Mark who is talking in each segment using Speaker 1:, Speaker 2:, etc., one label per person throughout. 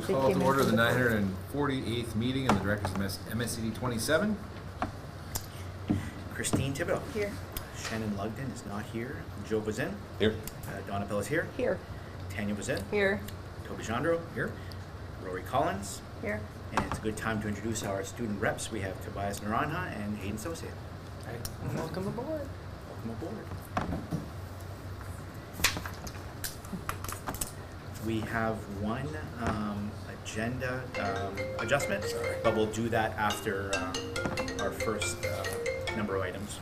Speaker 1: Call to order the 948th meeting of the Directors of MSAD 27.
Speaker 2: Christine Thibodeau.
Speaker 3: Here.
Speaker 2: Shannon Lugden is not here. Joe was in.
Speaker 4: Here.
Speaker 2: Donna Bell is here.
Speaker 3: Here.
Speaker 2: Tanya was in.
Speaker 3: Here.
Speaker 2: Toby Gendreau here. Rory Collins.
Speaker 3: Here.
Speaker 2: And it's a good time to introduce our student reps. We have Tobias Naranja and Hayden Sosia.
Speaker 3: Hi. Welcome aboard.
Speaker 2: Welcome aboard. We have one agenda adjustment, but we'll do that after our first number of items.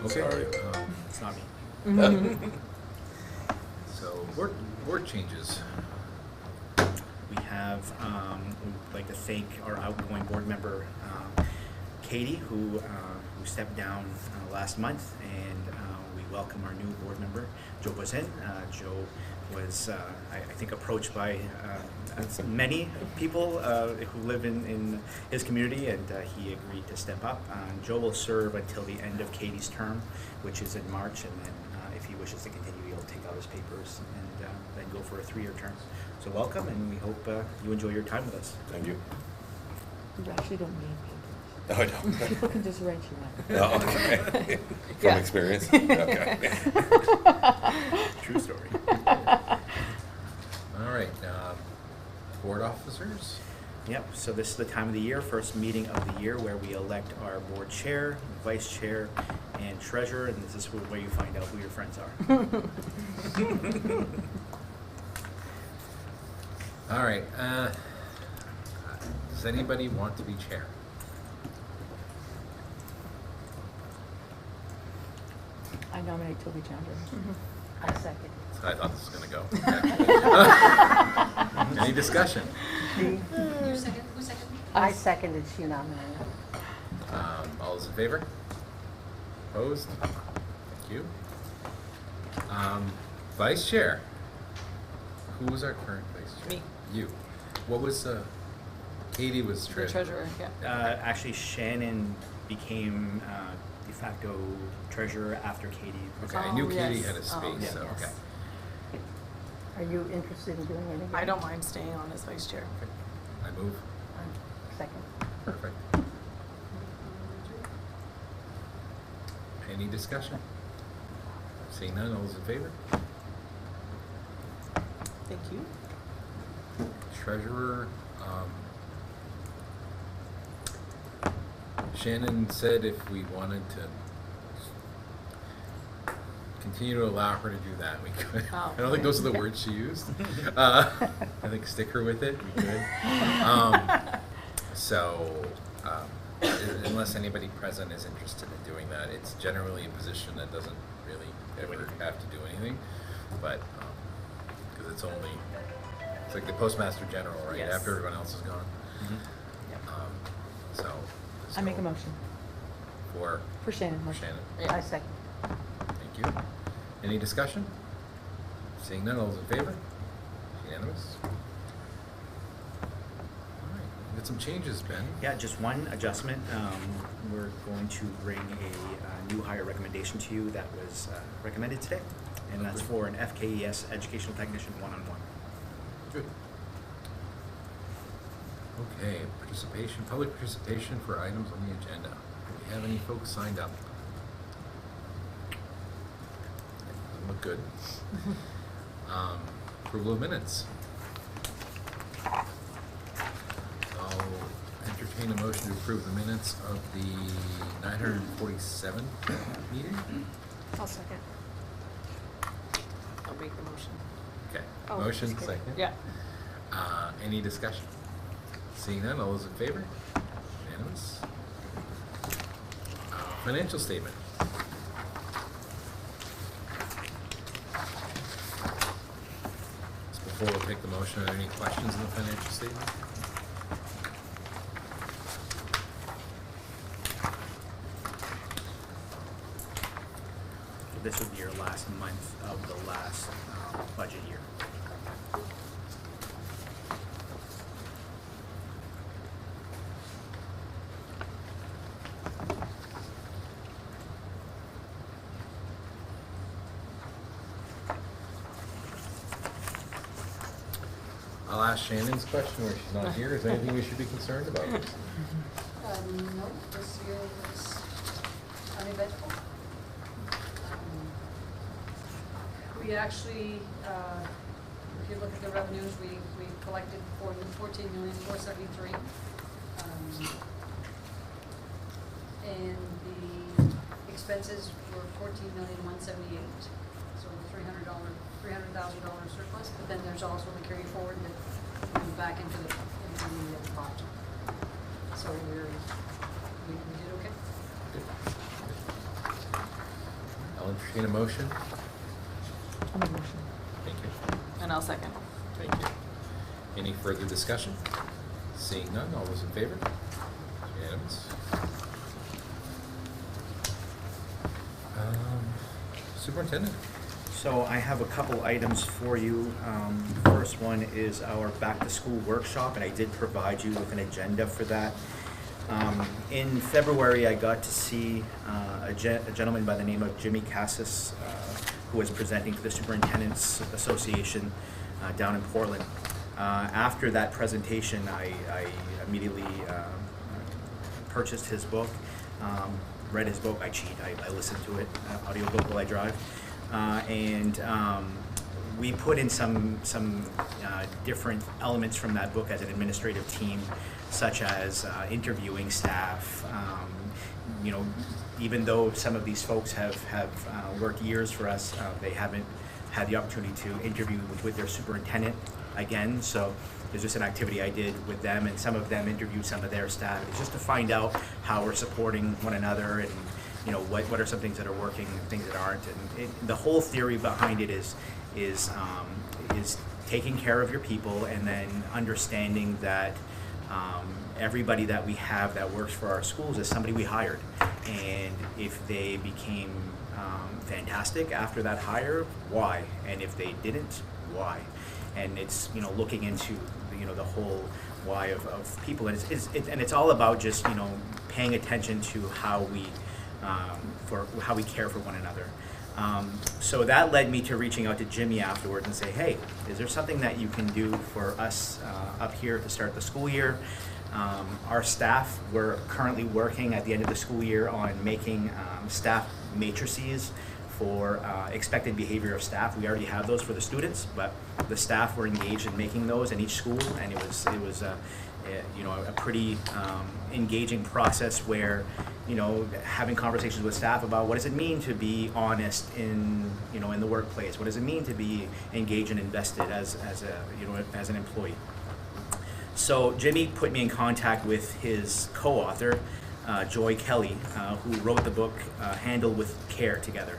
Speaker 1: Okay.
Speaker 4: Sorry.
Speaker 2: It's not me.
Speaker 1: So, board changes.
Speaker 2: We have, we'd like to thank our outgoing board member, Katie, who stepped down last month, and we welcome our new board member, Joe Boisin. Joe was, I think, approached by many people who live in his community, and he agreed to step up. Joe will serve until the end of Katie's term, which is in March, and then if he wishes to continue, he'll take out his papers and then go for a 3-year term. So welcome, and we hope you enjoy your time with us.
Speaker 4: Thank you.
Speaker 3: You actually don't need
Speaker 4: No, I don't.
Speaker 3: papers. People can just write you out.
Speaker 4: Oh, okay. From
Speaker 3: Yeah.
Speaker 4: experience? Okay.
Speaker 2: True story.
Speaker 1: All right. Board officers.
Speaker 2: Yep, so this is the time of the year, first meeting of the year, where we elect our board chair, vice chair, and treasurer, and this is where you find out who your friends are.
Speaker 1: All right. Does anybody want to be chair?
Speaker 3: I nominate Toby Gendreau. I second.
Speaker 1: So I thought this was going to go. Any discussion?
Speaker 5: Your second, who's second?
Speaker 3: I seconded, she nominated.
Speaker 1: All those in favor? Opposed? Thank you. Vice chair. Who was our current vice chair?
Speaker 5: Me.
Speaker 1: You. What was, Katie was
Speaker 5: The
Speaker 1: treasurer.
Speaker 5: treasurer, yeah.
Speaker 2: Actually, Shannon became de facto treasurer after Katie.
Speaker 1: Okay, I knew
Speaker 5: Oh,
Speaker 1: Katie
Speaker 5: yes.
Speaker 1: had a
Speaker 5: Oh,
Speaker 1: space, so,
Speaker 5: yes.
Speaker 1: okay.
Speaker 3: Are you interested in doing it again?
Speaker 5: I don't mind staying on as vice chair.
Speaker 1: I move.
Speaker 3: Second.
Speaker 1: Perfect. Any discussion? Seeing none, all those in favor?
Speaker 5: Thank you.
Speaker 1: Treasurer, Shannon said if we wanted to continue to allow her to do that, we could.
Speaker 5: Oh.
Speaker 1: I don't think those are the words she used. I think stick her with it, we could. Unless anybody present is interested in doing that, it's generally a position that doesn't really ever have to do anything, but, because it's like the Postmaster General, right,
Speaker 5: Yes.
Speaker 1: after everyone else is gone.
Speaker 2: Mhm.
Speaker 5: Yep.
Speaker 1: So.
Speaker 3: I make a motion.
Speaker 1: For
Speaker 3: For Shannon. motion.
Speaker 1: Shannon.
Speaker 5: Yeah.
Speaker 3: I second.
Speaker 1: Thank you. Any discussion? Seeing none, all those in favor? Unanimous? All right, we got some changes, Ben.
Speaker 2: Yeah, just one adjustment. We're going to bring a new hire recommendation to you that was recommended today, and that's for an FKES Educational Technician 1-on-1.
Speaker 1: Good. Okay, public participation for items on the agenda. Do we have any folks signed up? Doesn't look good. Approval of minutes. I'll entertain a motion to approve the minutes of the 947th meeting.
Speaker 5: I'll second. I'll make the motion.
Speaker 1: Okay,
Speaker 5: Oh,
Speaker 1: motion,
Speaker 5: just kidding.
Speaker 1: second.
Speaker 5: Yeah.
Speaker 1: Any discussion? Seeing none, all those in favor? Unanimous? Financial statement. Just before we take the motion, are there any questions on the financial statement?
Speaker 2: This would be your last month of the last budget year.
Speaker 1: I'll ask Shannon's question where she's not here. Is there anything we should be concerned about?
Speaker 6: No, this year was uneventful. We actually, if you look at the revenues, we collected $14,473,000. And the expenses were $14,178,000, so $300,000 surplus. But then there's also the carry forward that comes back into the pot. So we did okay.
Speaker 1: I'll entertain a motion.
Speaker 3: I'll make a motion.
Speaker 1: Thank you.
Speaker 5: And I'll second.
Speaker 1: Thank you. Any further discussion? Seeing none, all those in favor? Unanimous. Superintendent.
Speaker 2: So I have a couple items for you. First one is our back-to-school workshop, and I did provide you with an agenda for that. In February, I got to see a gentleman by the name of Jimmy Cassis, who was presenting to the Superintendent's Association down in Portland. After that presentation, I immediately purchased his book, read his book. I cheat. I listen to it, audiobook while I drive. And we put in some different elements from that book as an administrative team, such as interviewing staff. You know, even though some of these folks have worked years for us, they haven't had the opportunity to interview with their superintendent again. So there's just an activity I did with them, and some of them interviewed some of their staff. It's just to find out how we're supporting one another, and you know, what are some things that are working and things that aren't. And the whole theory behind it is taking care of your people, and then understanding that everybody that we have that works for our schools is somebody we hired. And if they became fantastic after that hire, why? And if they didn't, why? And it's, you know, looking into, you know, the whole why of people. And it's all about just, you know, paying attention to how we care for one another. So that led me to reaching out to Jimmy afterwards and say, hey, is there something that you can do for us up here to start the school year? Our staff, we're currently working at the end of the school year on making staff matrices for expected behavior of staff. We already have those for the students, but the staff were engaged in making those in each school, and it was you know, a pretty engaging process where, you know, having conversations with staff about what does it mean to be honest in, you know, in the workplace. What does it mean to be engaged and invested as a, you know, as an employee. So Jimmy put me in contact with his co-author, Joy Kelly, who wrote the book Handle with Care together.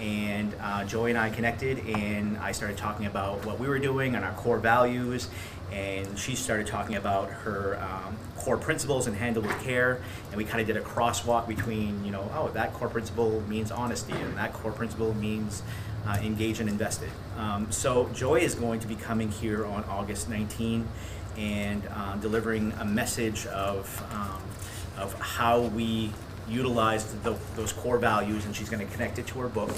Speaker 2: And Joy and I connected, and I started talking about what we were doing and our core values, and she started talking about her core principles and Handle with Care, and we kind of did a crosswalk between, you know, oh, that core principle means honesty, and that core principle means engage and invested. So Joy is going to be coming here on August 19 and delivering a message of how we utilize those core values, and she's going to connect it to her book,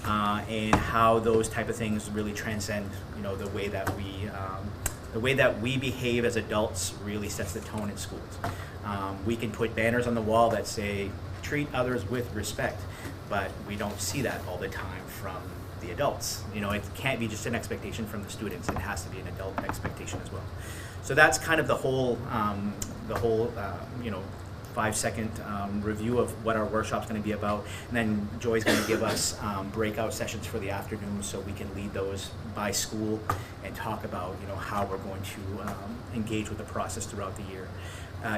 Speaker 2: and how those type of things really transcend, you know, the way that we behave as adults really sets the tone in schools. We can put banners on the wall that say treat others with respect, but we don't see that all the time from the adults. You know, it can't be just an expectation from the students. It has to be an adult expectation as well. So that's kind of the whole you know, 5-second review of what our workshop's going to be about, and then Joy's going to give us breakout sessions for the afternoon, so we can lead those by school and talk about, you know, how we're going to engage with the process throughout the year.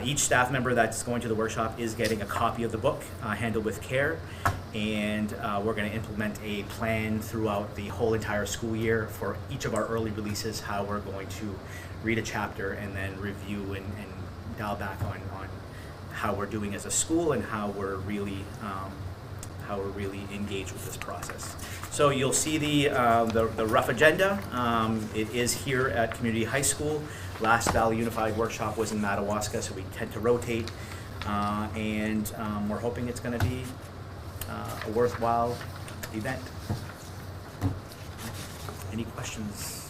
Speaker 2: Each staff member that's going to the workshop is getting a copy of the book, Handle with Care, and we're going to implement a plan throughout the whole entire school year for each of our early releases, how we're going to read a chapter and then review and dial back on how we're doing as a school and how we're really engaged with this process. So you'll see the rough agenda. It is here at Community High School. Last Valley Unified Workshop was in Madawaska, so we tend to rotate, and we're hoping it's going to be a worthwhile event. Any questions?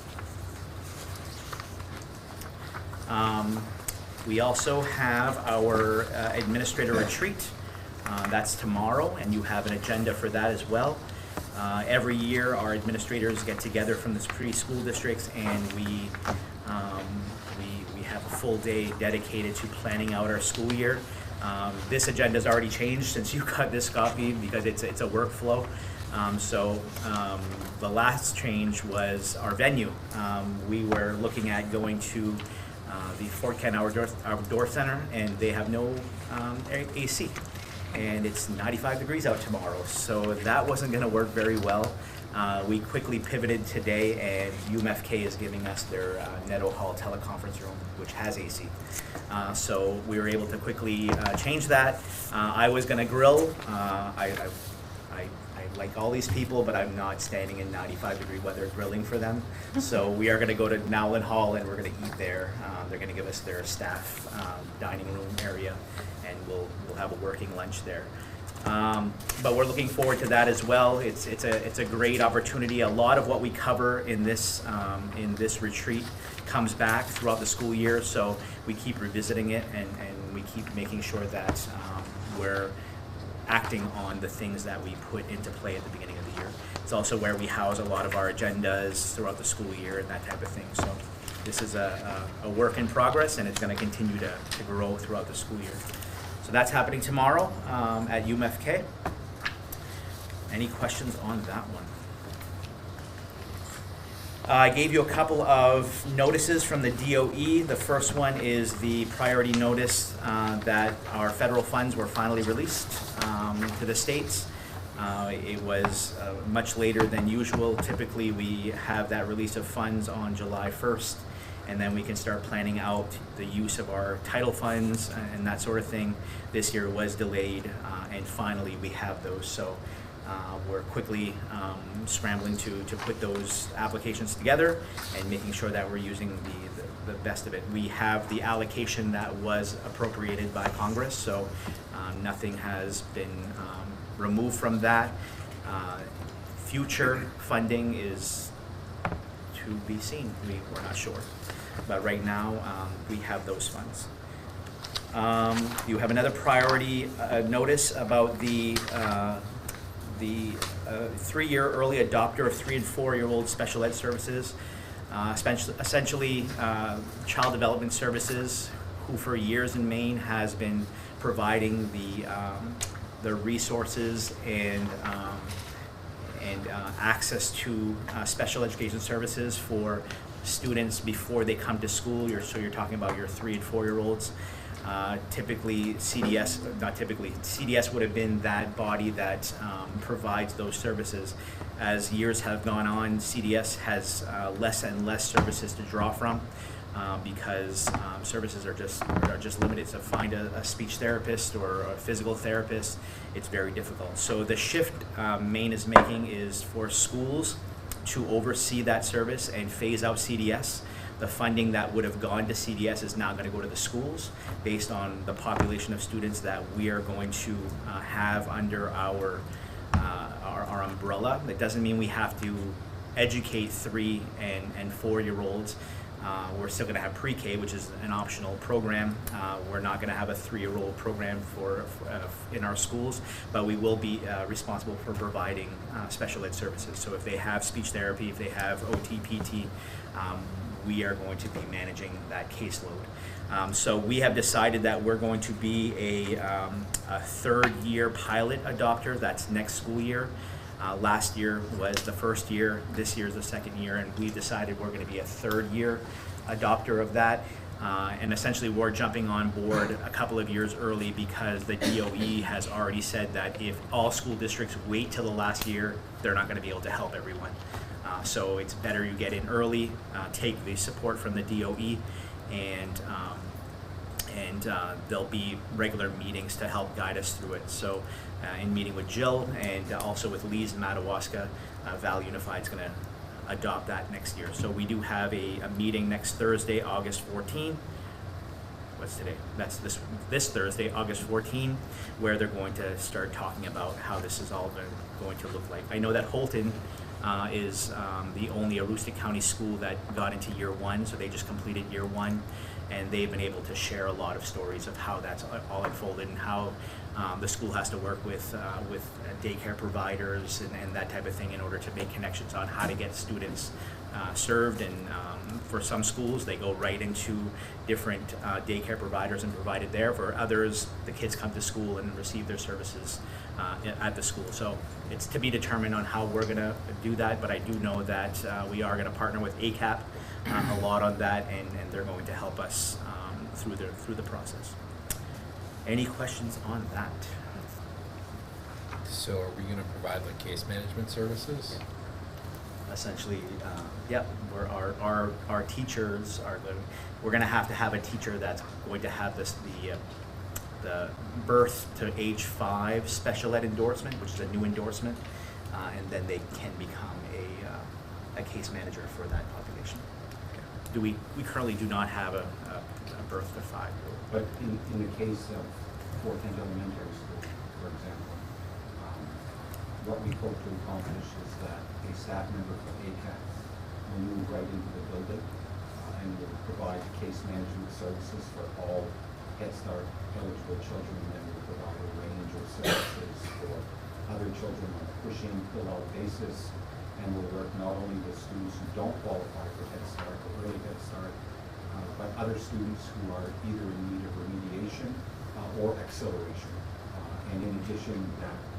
Speaker 2: We also have our administrator retreat. That's tomorrow, and you have an agenda for that as well. Every year, our administrators get together from the three school districts, and we have a full day dedicated to planning out our school year. This agenda's already changed since you got this copy because it's a workflow. The last change was our venue. We were looking at going to the Fort Kent Outdoor Center, and they have no AC. And it's 95 degrees out tomorrow, so that wasn't going to work very well. We quickly pivoted today, and UMFK is giving us their Netto Hall teleconference room, which has AC. So we were able to quickly change that. I was going to grill. I like all these people, but I'm not standing in 95-degree weather grilling for them. So we are going to go to Nowlin Hall, and we're going to eat there. They're going to give us their staff dining room area, and we'll have a working lunch there. But we're looking forward to that as well. It's a great opportunity. A lot of what we cover in this retreat comes back throughout the school year, so we keep revisiting it, and we keep making sure that we're acting on the things that we put into play at the beginning of the year. It's also where we house a lot of our agendas throughout the school year and that type of thing. So this is a work in progress, and it's going to continue to grow throughout the school year. So that's happening tomorrow at UMFK. Any questions on that one? I gave you a couple of notices from the DOE. The first one is the priority notice that our federal funds were finally released to the states. It was much later than usual. Typically, we have that release of funds on July 1st, and then we can start planning out the use of our title funds and that sort of thing. This year was delayed, and finally we have those. So we're quickly scrambling to put those applications together and making sure that we're using the best of it. We have the allocation that was appropriated by Congress, so nothing has been removed from that. Future funding is to be seen. We're not sure. But right now, we have those funds. You have another priority notice about the 3-year early adopter of 3 and 4-year-old special ed services, essentially child development services, who for years in Maine has been providing the resources and access to special education services for students before they come to school. So you're talking about your 3 and 4-year-olds. Typically, CDS would have been that body that provides those services. As years have gone on, CDS has less and less services to draw from because services are just limited. To find a speech therapist or a physical therapist, it's very difficult. So the shift Maine is making is for schools to oversee that service and phase out CDS. The funding that would have gone to CDS is now going to go to the schools based on the population of students that we are going to have under our umbrella. That doesn't mean we have to educate 3 and 4-year-olds. We're still going to have pre-K, which is an optional program. We're not going to have a 3-year-old program in our schools, but we will be responsible for providing special ed services. So if they have speech therapy, if they have OT, PT, we are going to be managing that caseload. So we have decided that we're going to be a 3rd-year pilot adopter. That's next school year. Last year was the 1st year, this year is the 2nd year, and we decided we're going to be a 3rd-year adopter of that. And essentially we're jumping on board a couple of years early because the DOE has already said that if all school districts wait till the last year, they're not going to be able to help everyone. So it's better you get in early, take the support from the DOE, and there'll be regular meetings to help guide us through it. So in meeting with Jill and also with Lee's in Madawaska, Val Unified is going to adopt that next year. So we do have a meeting next Thursday, August 14. What's today? That's this Thursday, August 14, where they're going to start talking about how this is all going to look like. I know that Holton is the only Aroostook County school that got into year one, so they just completed year one, and they've been able to share a lot of stories of how that's all unfolded and how the school has to work with daycare providers and that type of thing in order to make connections on how to get students served. And for some schools, they go right into different daycare providers and provide it there. For others, the kids come to school and receive their services at the school. So it's to be determined on how we're going to do that, but I do know that we are going to partner with ACAP a lot on that, and they're going to help us through the process. Any questions on that?
Speaker 1: So are we gonna provide like case management services?
Speaker 2: Essentially, yeah, our teachers are going, we're going to have a teacher that's going to have the birth to age 5 special ed endorsement, which is a new endorsement, and then they can become a case manager for that population. We currently do not have a birth to 5-year-old.
Speaker 7: But in the case of Fort Kent Elementary School, for example, what we hope to accomplish is that a staff member from ACAP will move right into the building and will provide case management services for all Head Start eligible children, and then will provide a range of services for other children on a push-in, pull-out basis, and will work not only with students who don't qualify for Head Start or early Head Start, but other students who are either in need of remediation or acceleration. And in addition,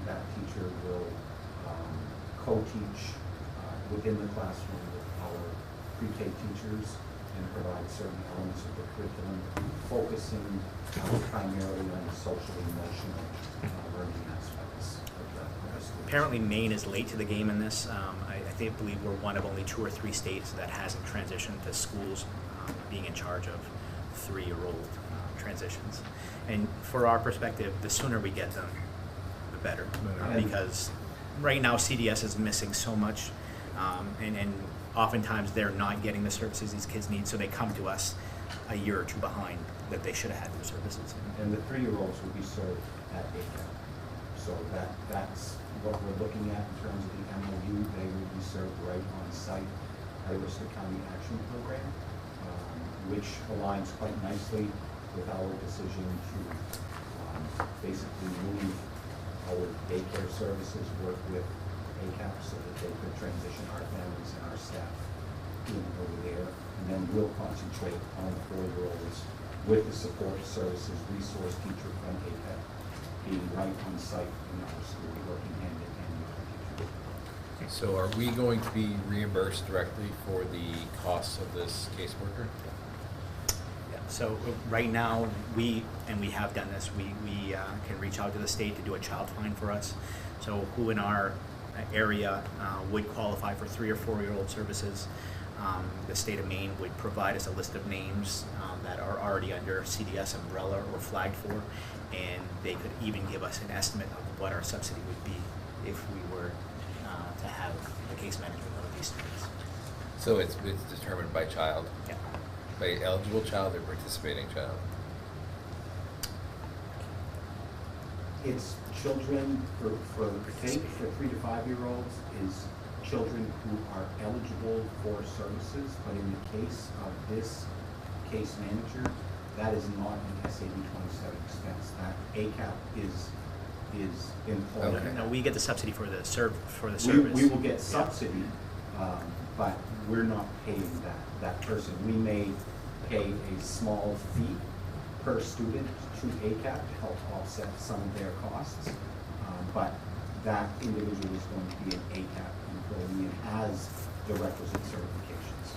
Speaker 7: that teacher will co-teach within the classroom with our pre-K teachers and provide certain elements of the curriculum, focusing primarily on the social and emotional learning aspects of the students.
Speaker 2: Apparently Maine is late to the game in this. I believe we're one of only 2 or 3 states that hasn't transitioned to schools being in charge of 3-year-old transitions. And for our perspective, the sooner we get them, the better. Because right now CDS is missing so much, and oftentimes they're not getting the services these kids need, so they come to us a year or 2 behind that they should have had their services.
Speaker 7: And the 3-year-olds will be served at ACAP. So that's what we're looking at in terms of the MOU. They will be served right on site by Aroostook County Action Program, which aligns quite nicely with our decision to basically move our daycare services, work with ACAP so that they could transition our families and our staff in over there. And then we'll concentrate on the 4-year-olds with the support services resource teacher from ACAP being right on site in our school, working hand in hand with our teachers.
Speaker 1: So are we going to be reimbursed directly for the costs of this caseworker?
Speaker 2: Yeah, so right now, we have done this, we can reach out to the state to do a child find for us. So who in our area would qualify for 3 or 4-year-old services. The state of Maine would provide us a list of names that are already under CDS umbrella or flagged for, and they could even give us an estimate of what our subsidy would be if we were to have the case management of these students.
Speaker 1: So it's determined by child?
Speaker 2: Yeah.
Speaker 1: By eligible child or participating child?
Speaker 7: It's children for 3 to 5-year-olds is children who are eligible for services, but in the case of this case manager, that is not an SAD 27 expense. That ACAP is employed.
Speaker 1: Okay.
Speaker 2: No, we get the subsidy for the service.
Speaker 7: We will get subsidy, but we're not paying that person. We may pay a small fee per student to ACAP to help offset some of their costs, but that individual is going to be an ACAP employee and has the requisite certifications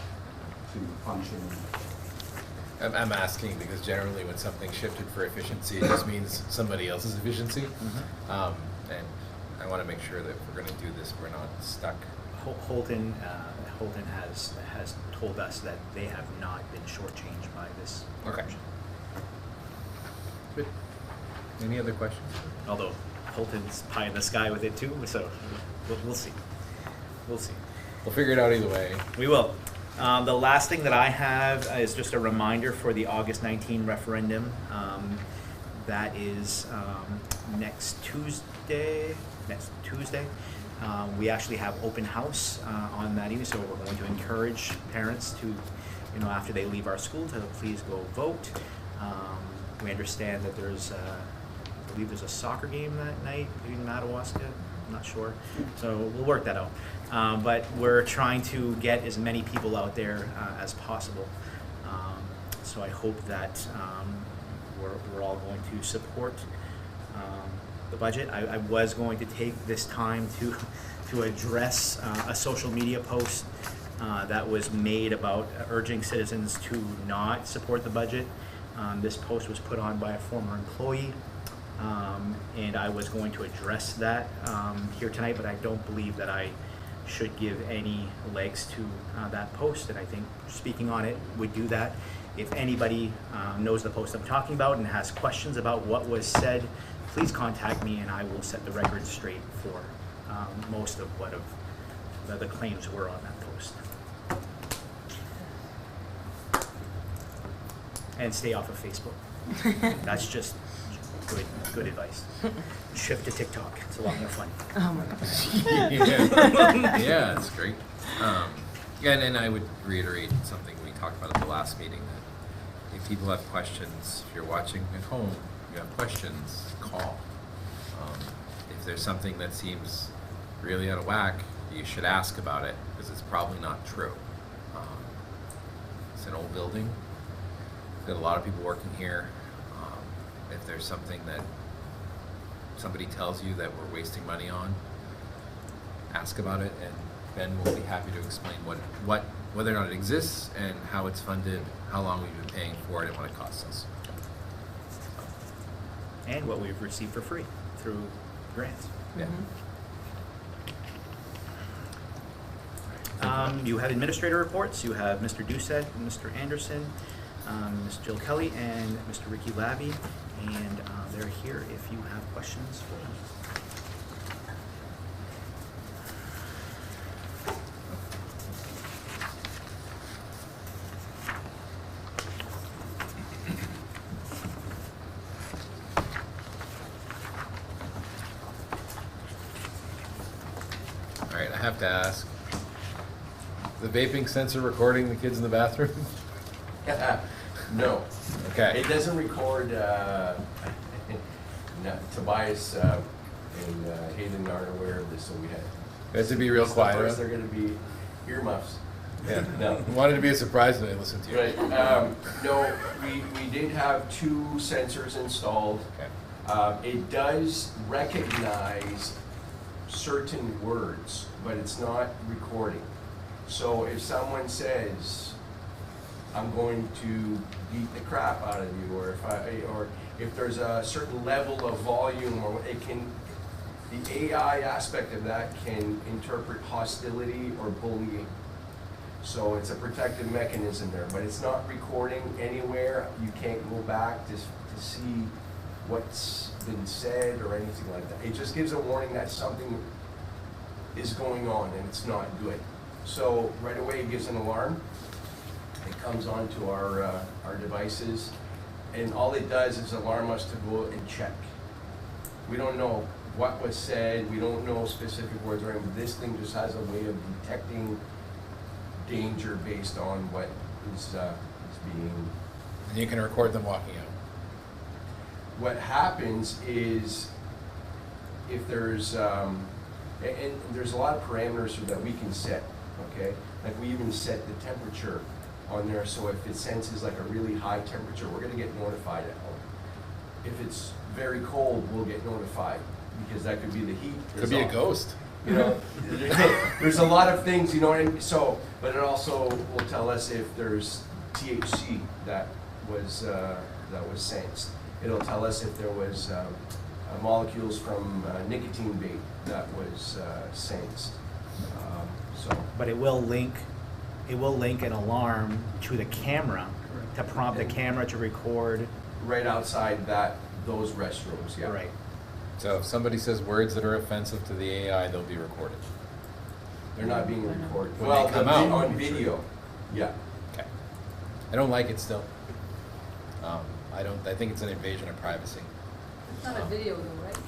Speaker 7: to function in the
Speaker 1: I'm asking because generally when something's shifted for efficiency, it just means somebody else's efficiency.
Speaker 2: Mhm.
Speaker 1: And I want to make sure that if we're going to do this, we're not stuck.
Speaker 2: Holton has told us that they have not been shortchanged by this.
Speaker 1: Okay.
Speaker 2: promotion.
Speaker 1: Good. Any other questions?
Speaker 2: Although Holton's pie in the sky with it too, so we'll see. We'll see.
Speaker 1: We'll figure it out either way.
Speaker 2: We will. The last thing that I have is just a reminder for the August 19 referendum. That is next Tuesday. We actually have open house on that evening, so we're going to encourage parents to, you know, after they leave our school, to please go vote. We understand that there's, I believe there's a soccer game that night in Madawaska, I'm not sure, so we'll work that out. But we're trying to get as many people out there as possible. So I hope that we're all going to support the budget. I was going to take this time to address a social media post that was made about urging citizens to not support the budget. This post was put on by a former employee, and I was going to address that here tonight, but I don't believe that I should give any legs to that post, and I think speaking on it would do that. If anybody knows the post I'm talking about and has questions about what was said, please contact me and I will set the record straight for most of what the claims were on that post. And stay off of Facebook. That's just good advice. Shift to TikTok. It's a lot more fun.
Speaker 3: Oh my gosh.
Speaker 1: Yeah, it's great. And I would reiterate something we talked about at the last meeting, that if people have questions, if you're watching at home, you have questions, call. If there's something that seems really out of whack, you should ask about it, because it's probably not true. It's an old building. Got a lot of people working here. If there's something that somebody tells you that we're wasting money on, ask about it, and Ben will be happy to explain whether or not it exists and how it's funded, how long we've been paying for it, and what it costs us.
Speaker 2: And what we've received for free through grants.
Speaker 1: Yeah.
Speaker 2: You have administrator reports. You have Mr. Doucette, Mr. Anderson, Ms. Jill Kelly, and Mr. Ricky Labby, and they're here if you have questions for them.
Speaker 1: All right, I have to ask, the vaping sensor recording the kids in the bathroom?
Speaker 4: No.
Speaker 1: Okay.
Speaker 4: It doesn't record, no, Tobias and Hayden aren't aware of this, so we had.
Speaker 1: We have to be real quiet.
Speaker 4: First, they're gonna be earmuffs.
Speaker 1: Yeah.
Speaker 4: No.
Speaker 1: Wanted to be a surprise when they listened to you.
Speaker 4: Right, no, we did have 2 sensors installed.
Speaker 1: Okay.
Speaker 4: It does recognize certain words, but it's not recording. So if someone says, I'm going to beat the crap out of you, or if there's a certain level of volume, or the AI aspect of that can interpret hostility or bullying. So it's a protective mechanism there, but it's not recording anywhere. You can't go back to see what's been said or anything like that. It just gives a warning that something is going on and it's not good. So right away it gives an alarm. It comes onto our devices, and all it does is alarm us to go and check. We don't know what was said, we don't know specific words or anything. This thing just has a way of detecting danger based on what is being.
Speaker 1: And you can record them walking out.
Speaker 4: What happens is, if there's, and there's a lot of parameters that we can set, okay? Like we even set the temperature on there, so if it senses like a really high temperature, we're gonna get notified at home. If it's very cold, we'll get notified, because that could be the heat.
Speaker 1: Could be a ghost.
Speaker 4: You know, there's a lot of things, you know what I mean? So, but it also will tell us if there's THC that was sensed. It'll tell us if there was molecules from nicotine vape that was sensed.
Speaker 2: But it will link an alarm to the camera to prompt the camera to record.
Speaker 4: Right outside those restrooms, yeah.
Speaker 2: Right.
Speaker 1: So if somebody says words that are offensive to the AI, they'll be recorded.
Speaker 4: They're not being recorded.
Speaker 1: When
Speaker 4: Well,
Speaker 1: they come out.
Speaker 4: on video, yeah.
Speaker 1: Okay. I don't like it still. I think it's an invasion of privacy.
Speaker 6: It's not a video though, right?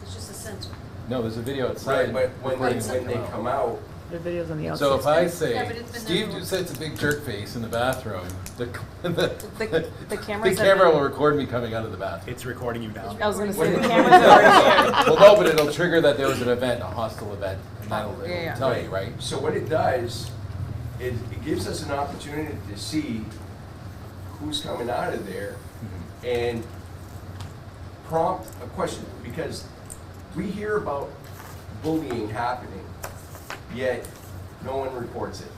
Speaker 6: It's just a sensor.
Speaker 1: No, there's a video outside.
Speaker 4: Right, but when they come out,
Speaker 3: The videos on the outside.
Speaker 1: So if I
Speaker 6: Yeah,
Speaker 1: say,
Speaker 6: but it's been
Speaker 1: Steve
Speaker 6: there
Speaker 1: just said it's a big jerk face in the bathroom, the
Speaker 3: The cameras have
Speaker 1: camera
Speaker 3: been-
Speaker 1: will record me coming out of the bathroom.
Speaker 2: It's recording you now.
Speaker 3: I was gonna say, the cameras are already there.
Speaker 1: Well, no, but it'll trigger that there was an event, a hostile event, and that'll
Speaker 3: Yeah, yeah.
Speaker 1: tell you, right?
Speaker 4: so what it does, it gives us an opportunity to see who's coming out of there and prompt a question, because we hear about bullying happening, yet no one reports it.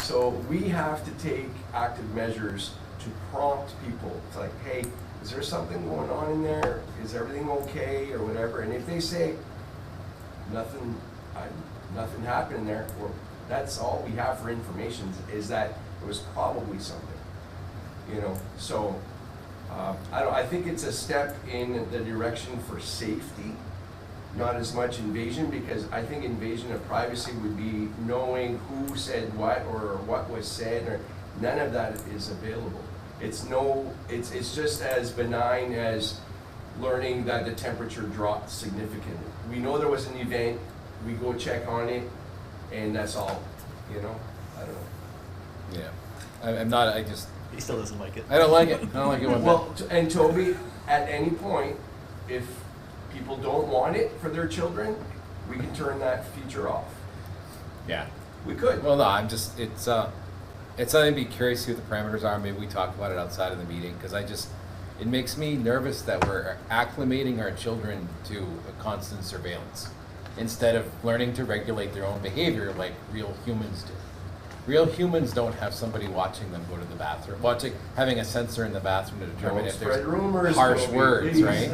Speaker 4: So we have to take active measures to prompt people. It's like, hey, is there something going on in there? Is everything okay or whatever? And if they say, nothing happened there, well, that's all we have for information, is that it was probably something, you know? So, I think it's a step in the direction for safety, not as much invasion, because I think invasion of privacy would be knowing who said what or what was said, or none of that is available. It's just as benign as learning that the temperature dropped significantly. We know there was an event, we go check on it, and that's all, you know? I don't know.
Speaker 1: Yeah. I'm not,
Speaker 2: He still doesn't like it.
Speaker 1: I don't like it. I don't like it one bit.
Speaker 4: Well, and Toby, at any point, if people don't want it for their children, we can turn that feature off.
Speaker 1: Yeah.
Speaker 4: We could.
Speaker 1: Well, no, it's something to be curious to see what the parameters are. Maybe we talk about it outside of the meeting, because it makes me nervous that we're acclimating our children to a constant surveillance instead of learning to regulate their own behavior like real humans do. Real humans don't have somebody watching them go to the bathroom, having a sensor in the bathroom to determine
Speaker 4: Don't
Speaker 1: if there's
Speaker 4: spread rumors,
Speaker 1: harsh
Speaker 4: Toby,
Speaker 1: words,
Speaker 4: please.
Speaker 1: right?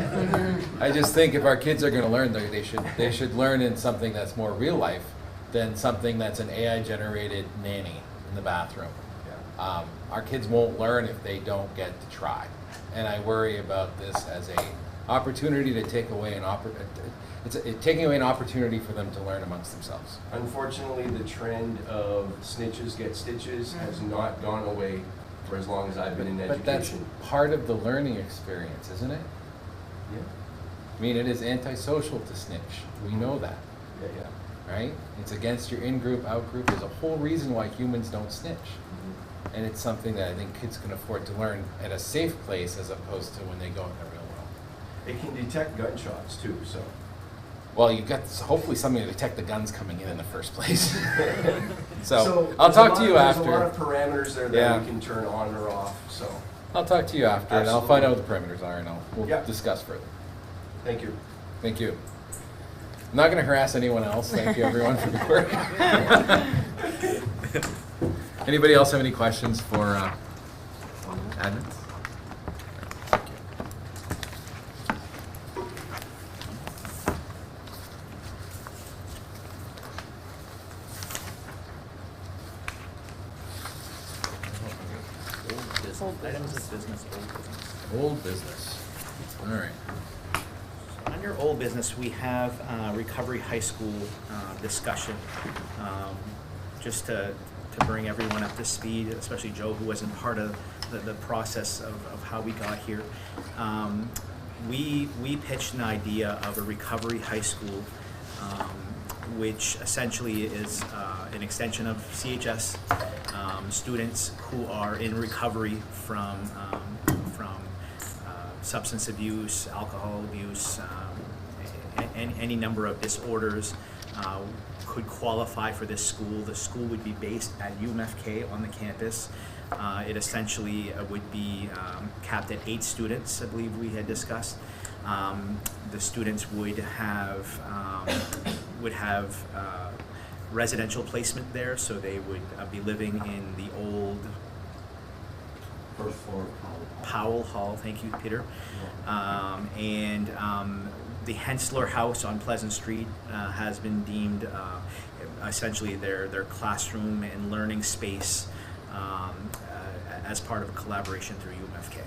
Speaker 1: I just think if our kids are going to learn, they should learn in something that's more real life than something that's an AI generated nanny in the bathroom.
Speaker 4: Yeah.
Speaker 1: Our kids won't learn if they don't get to try, and I worry about this as a opportunity to take away taking away an opportunity for them to learn amongst themselves.
Speaker 4: Unfortunately, the trend of snitches get stitches has not gone away for as long as I've been in
Speaker 1: But that's
Speaker 4: education.
Speaker 1: part of the learning experience, isn't it?
Speaker 4: Yeah,
Speaker 1: I mean, it is antisocial to snitch. We know that,
Speaker 4: yeah.
Speaker 1: right? It's against your in-group, out-group. There's a whole reason why humans don't snitch.
Speaker 4: Mhm.
Speaker 1: And it's something that I think kids can afford to learn at a safe place as opposed to when they go in the real world.
Speaker 4: It can detect gunshots too, so.
Speaker 1: Well, you've got hopefully something to detect the guns coming in the first place. So
Speaker 4: So
Speaker 1: I'll
Speaker 4: there's
Speaker 1: talk
Speaker 4: a
Speaker 1: to
Speaker 4: lot-
Speaker 1: you
Speaker 4: There's a lot
Speaker 1: after.
Speaker 4: of parameters there
Speaker 1: Yeah.
Speaker 4: that we can turn on or off, so,
Speaker 1: I'll talk to you after, and I'll find out what the parameters are, and we'll
Speaker 4: Yeah.
Speaker 1: discuss further.
Speaker 4: thank you.
Speaker 1: Thank you. I'm not going to harass anyone else. Thank you, everyone, for your work. Anybody else have any questions for admins?
Speaker 2: Items of business, old business.
Speaker 1: Old business. All right.
Speaker 2: On your old business, we have Recovery High School discussion. Just to bring everyone up to speed, especially Joe, who wasn't part of the process of how we got here. We pitched an idea of a Recovery High School, which essentially is an extension of CHS. Students who are in recovery from substance abuse, alcohol abuse, any number of disorders could qualify for this school. The school would be based at UMFK on the campus. It essentially would be capped at 8 students, I believe we had discussed. The students would have residential placement there, so they would be living in the old
Speaker 7: First floor,
Speaker 2: Powell Hall, thank you, Peter. The Hensler House on Pleasant Street has been deemed essentially their classroom and learning space as part of a collaboration through UMFK.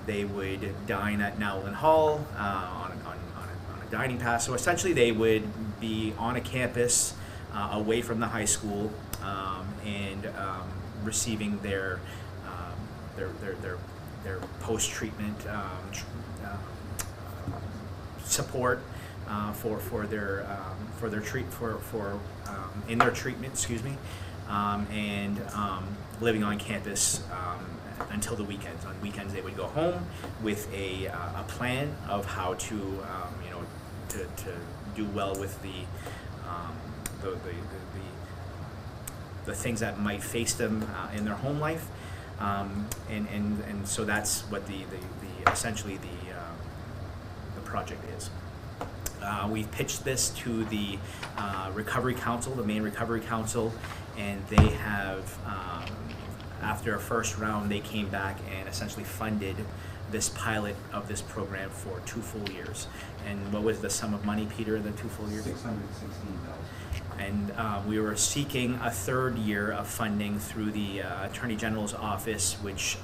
Speaker 2: They would dine at Nowlin Hall on a dining pass. So essentially they would be on a campus away from the high school and receiving their post-treatment support in their treatment, and living on campus until the weekends. On weekends, they would go home with a plan of how to to do well with the things that might face them in their home life, and so that's what the essentially the project is. We've pitched this to the Recovery Council, the Maine Recovery Council, and they have, after a first round, they came back and essentially funded this pilot of this program for 2 full years. And what was the sum of money, Peter, the 2 full years?
Speaker 7: $616,000.
Speaker 2: And we were seeking a 3rd year of funding through the Attorney General's office, which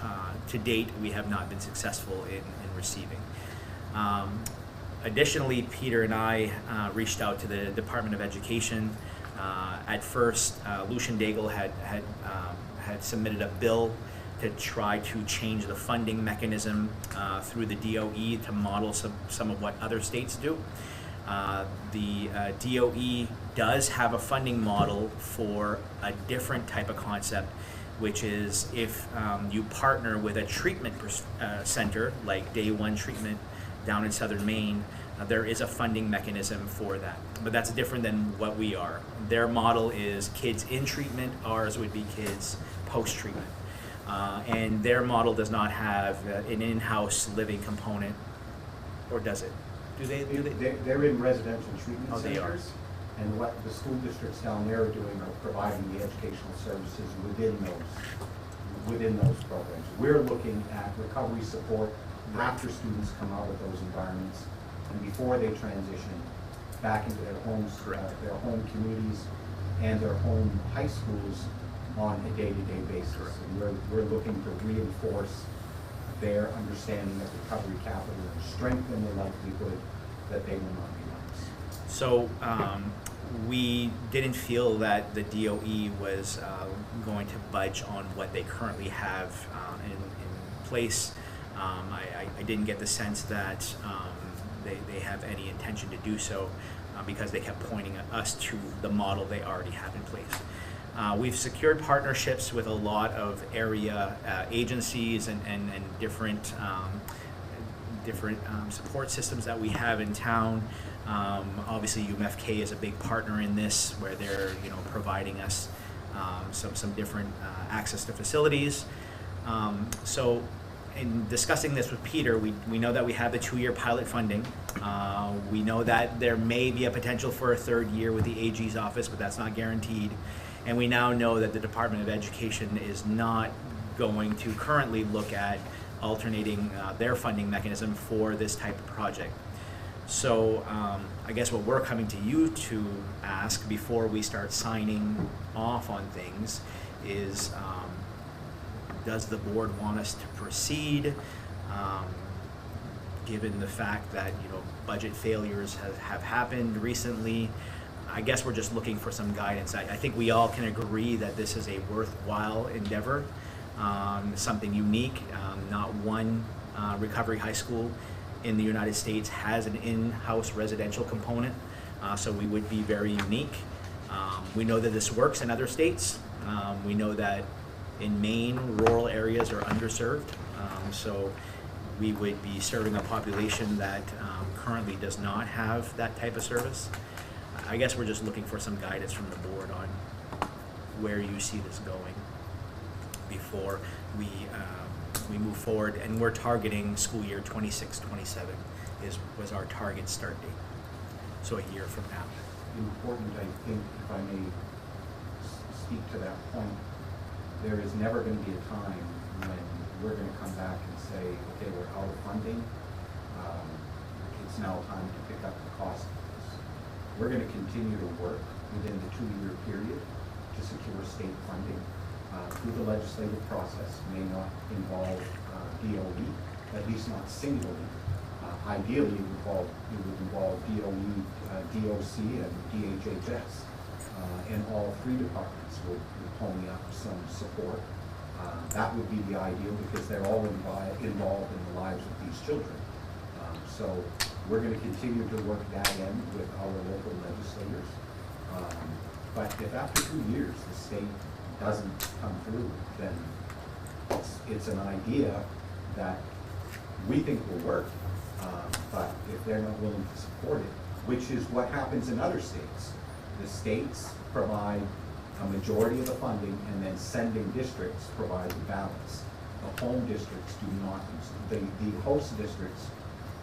Speaker 2: to date we have not been successful in receiving. Additionally, Peter and I reached out to the Department of Education. At first, Lucian Daigle had submitted a bill to try to change the funding mechanism through the DOE to model some of what other states do. The DOE does have a funding model for a different type of concept, which is if you partner with a treatment center like Day One Treatment down in southern Maine, there is a funding mechanism for that. But that's different than what we are. Their model is kids in treatment, ours would be kids post-treatment. And their model does not have an in-house living component, or does it? Do they?
Speaker 7: They're in residential treatment
Speaker 2: Oh,
Speaker 7: centers.
Speaker 2: they are.
Speaker 7: And what the school districts down there are doing are providing the educational services within those programs. We're looking at recovery support after students come out of those environments and before they transition back into their homes, their home communities, and their home high schools on a day-to-day basis. And we're looking to reinforce their understanding of recovery capital and strengthen the likelihood that they will not be homeless.
Speaker 2: So we didn't feel that the DOE was going to budge on what they currently have in place. I didn't get the sense that they have any intention to do so because they kept pointing at us to the model they already have in place. We've secured partnerships with a lot of area agencies and different support systems that we have in town. Obviously, UMFK is a big partner in this, where they're providing us some different access to facilities. So, in discussing this with Peter, we know that we have the 2-year pilot funding. We know that there may be a potential for a 3rd year with the AG's office, but that's not guaranteed. And we now know that the Department of Education is not going to currently look at alternating their funding mechanism for this type of project. So I guess what we're coming to you to ask before we start signing off on things is, does the board want us to proceed, given the fact that budget failures have happened recently? I guess we're just looking for some guidance. I think we all can agree that this is a worthwhile endeavor, something unique. Not one recovery high school in the United States has an in-house residential component, so we would be very unique. We know that this works in other states. We know that in Maine, rural areas are underserved, so we would be serving a population that currently does not have that type of service. I guess we're just looking for some guidance from the board on where you see this going before we move forward. And we're targeting school year 26-27 was our target start date, so a year from now.
Speaker 7: Important, I think, if I may speak to that point, there is never going to be a time when we're going to come back and say, okay, we're out of funding. It's now time to pick up the cost of this. We're going to continue to work within the 2-year period to secure state funding through the legislative process. May not involve DOE, at least not singularly. Ideally, it would involve DOE, DOC, and DHHS. And all 3 departments would pony up some support. That would be the ideal because they're all involved in the lives of these children. So We're gonna continue to work that in with our local legislators. But if after 2 years the state doesn't come through, then it's an idea that we think will work. But if they're not willing to support it, which is what happens in other states, the states provide a majority of the funding and then sending districts provide the balance. The home districts do not, the host districts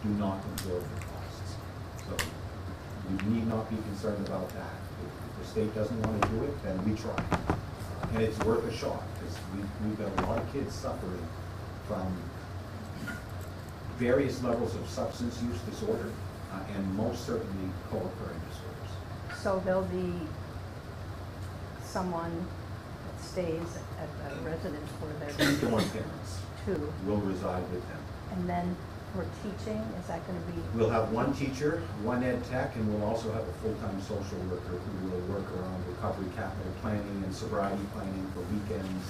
Speaker 7: do not absorb the costs. So you need not be concerned about that. If the state doesn't want to do it, then we try. And it's worth a shot, because we've got a lot of kids suffering from various levels of substance use disorder, and most certainly co-occurring disorders.
Speaker 3: So there'll be someone that stays at the residence where they're.
Speaker 7: Two dorm parents
Speaker 3: Two.
Speaker 7: will reside with them.
Speaker 3: And then for teaching, is that gonna be?
Speaker 7: We'll have one teacher, one ed tech, and we'll also have a full-time social worker who will work around recovery capital planning and sobriety planning for weekends,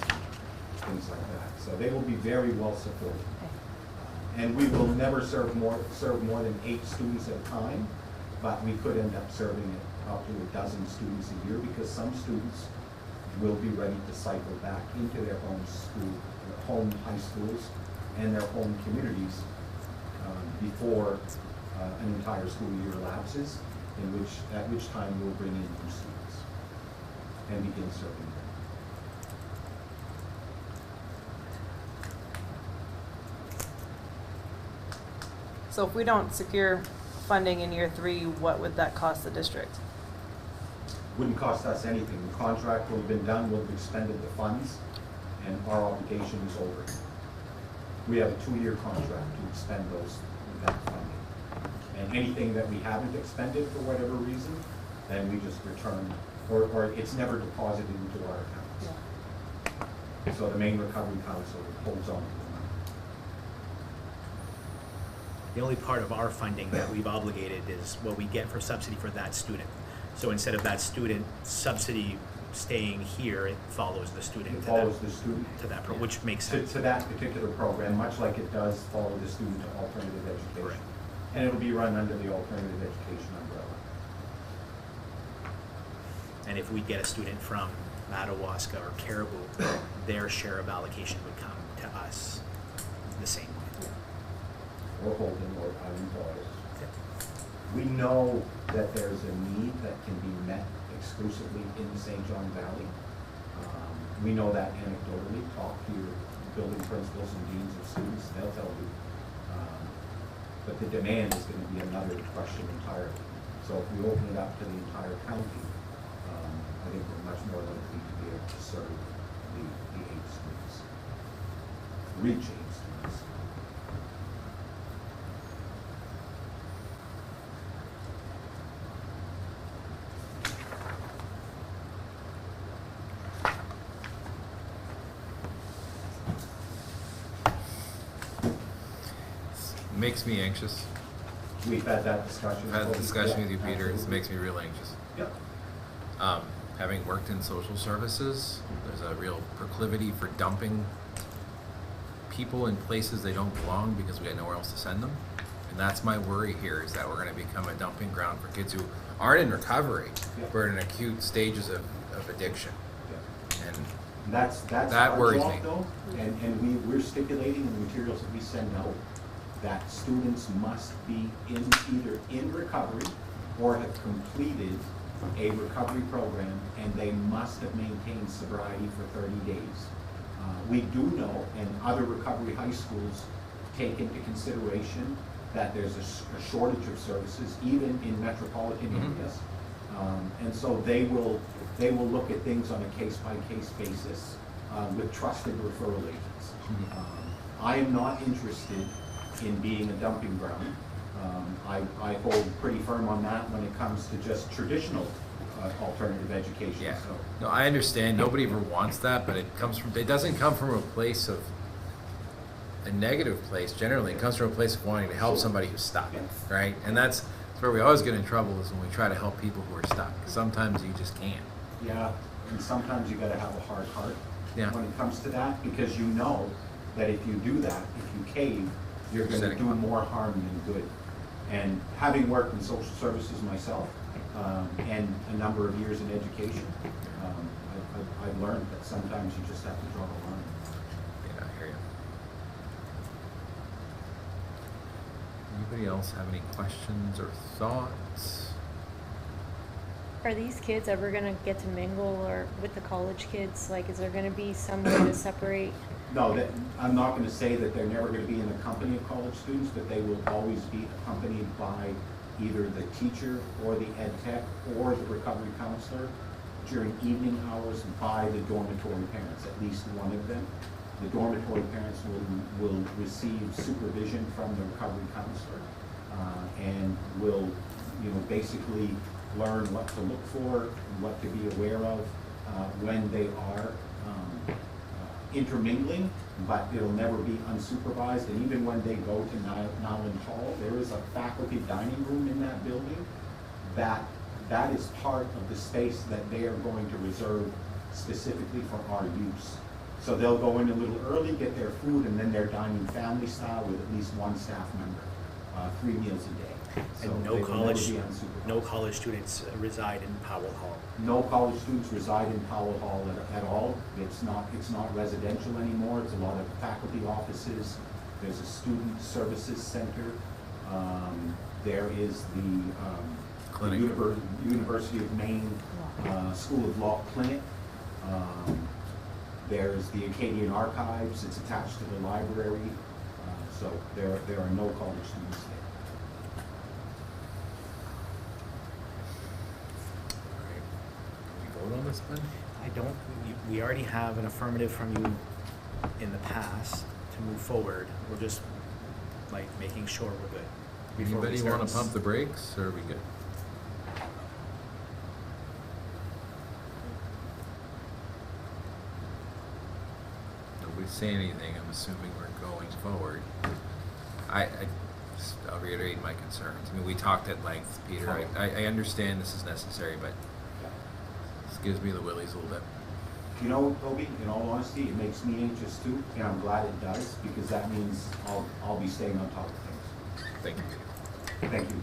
Speaker 7: things like that. So they will be very well supported.
Speaker 3: Okay.
Speaker 7: And we will never serve more than 8 students at a time, but we could end up serving up to 12 students a year, because some students will be ready to cycle back into their home school, their home high schools and their home communities before an entire school year elapses, at which time we'll bring in new students and begin serving them.
Speaker 5: So if we don't secure funding in year 3, what would that cost the district?
Speaker 7: Wouldn't cost us anything. The contract will have been done, we'll have expended the funds, and our obligation is over. We have a 2-year contract to expend that funding. And anything that we haven't expended for whatever reason, then we just return, or it's never deposited into our accounts. So the Maine Recovery Council holds on to the money.
Speaker 2: The only part of our funding that we've obligated is what we get for subsidy for that student. So instead of that student subsidy staying here, it follows the student.
Speaker 7: It follows the student
Speaker 2: to that, which makes sense.
Speaker 7: to that particular program, much like it does follow the student to alternative education.
Speaker 2: Right.
Speaker 7: And it'll be run under the alternative education umbrella.
Speaker 2: And if we get a student from Madawaska or Caribou, their share of allocation would come to us the same way.
Speaker 7: Or Holden or Island Boys. We know that there's a need that can be met exclusively in the St. John Valley. We know that anecdotally. Talk to your building principals and deans of students, they'll tell you. But the demand is going to be another question entirely. So if we open it up to the entire county, I think we're much more likely to be able to serve the 8 students. Reach 8 students.
Speaker 1: Makes me anxious.
Speaker 7: We've had that discussion.
Speaker 1: I've had the discussion with you,
Speaker 7: Yeah,
Speaker 1: Peter. It
Speaker 7: absolutely.
Speaker 1: makes me real anxious.
Speaker 7: Yep.
Speaker 1: Having worked in social services, there's a real proclivity for dumping people in places they don't belong because we have nowhere else to send them. And that's my worry here, is that we're going to become a dumping ground for kids who aren't in recovery,
Speaker 7: Yeah.
Speaker 1: but in acute stages of addiction.
Speaker 7: Yeah.
Speaker 1: And
Speaker 7: That's
Speaker 1: That
Speaker 7: our
Speaker 1: worries
Speaker 7: job,
Speaker 1: me.
Speaker 7: though, and we're stipulating in the materials that we send out that students must be either in recovery or have completed a recovery program, and they must have maintained sobriety for 30 days. We do know, and other recovery high schools take into consideration that there's a shortage of services, even in metropolitan
Speaker 1: Mhm.
Speaker 7: areas. And so they will look at things on a case-by-case basis with trusted referral agents.
Speaker 1: Mhm.
Speaker 7: I am not interested in being a dumping ground. I hold pretty firm on that when it comes to just traditional alternative education.
Speaker 1: yeah,
Speaker 7: So,
Speaker 1: no, I understand. Nobody ever wants that, but it doesn't come from a place of a negative place. Generally, it comes from a place of wanting to help somebody who's stuck, right? And that's where we always get in trouble, is when we try to help people who are stuck. Sometimes you just can't.
Speaker 7: yeah, and sometimes you gotta have a hard heart
Speaker 1: Yeah.
Speaker 7: when it comes to that, because you know that if you do that, if you cave, you're gonna
Speaker 1: Setting
Speaker 7: do
Speaker 1: them up.
Speaker 7: more harm than good. And having worked in social services myself, and a number of years in education, I've learned that sometimes you just have to draw the line.
Speaker 1: Yeah, I hear you. Anybody else have any questions or thoughts?
Speaker 8: Are these kids ever gonna get to mingle or with the college kids? Like, is there gonna be some way to separate?
Speaker 7: No, I'm not going to say that they're never going to be in the company of college students, but they will always be accompanied by either the teacher or the ed tech or the recovery counselor during evening hours by the dormitory parents, at least one of them. The dormitory parents will receive supervision from the recovery counselor and will, basically learn what to look for, what to be aware of when they are intermingling, but it'll never be unsupervised. And even when they go to Nowland Hall, there is a faculty dining room in that building that is part of the space that they are going to reserve specifically for our use. So they'll go in a little early, get their food, and then they're dining family style with at least one staff member, 3 meals a day. So
Speaker 2: And
Speaker 7: they will never be unsupervised.
Speaker 2: no college students reside in Powell Hall.
Speaker 7: No college students reside in Powell Hall at all. It's not residential anymore. It's a lot of faculty offices. There's a student services center. There is the
Speaker 1: Clinic.
Speaker 7: University of Maine School of Law Clinic. There's the Acadian Archives. It's attached to the library. So there are no college students there.
Speaker 1: Vote on this, Ben?
Speaker 2: I don't, we already have an affirmative from you in the past to move forward. We're just like making sure we're good. before we
Speaker 1: Anybody
Speaker 2: start.
Speaker 1: want to pump the brakes, or are we good? Nobody say anything, I'm assuming we're going forward. I'll reiterate my concerns. I mean, we talked at length, Peter. I understand this is necessary, but this gives me the willies a little bit.
Speaker 7: You know, Toby, in all honesty, it makes me anxious too, and I'm glad it does, because that means I'll be staying on top of things.
Speaker 1: Thank you, Peter.
Speaker 7: Thank you.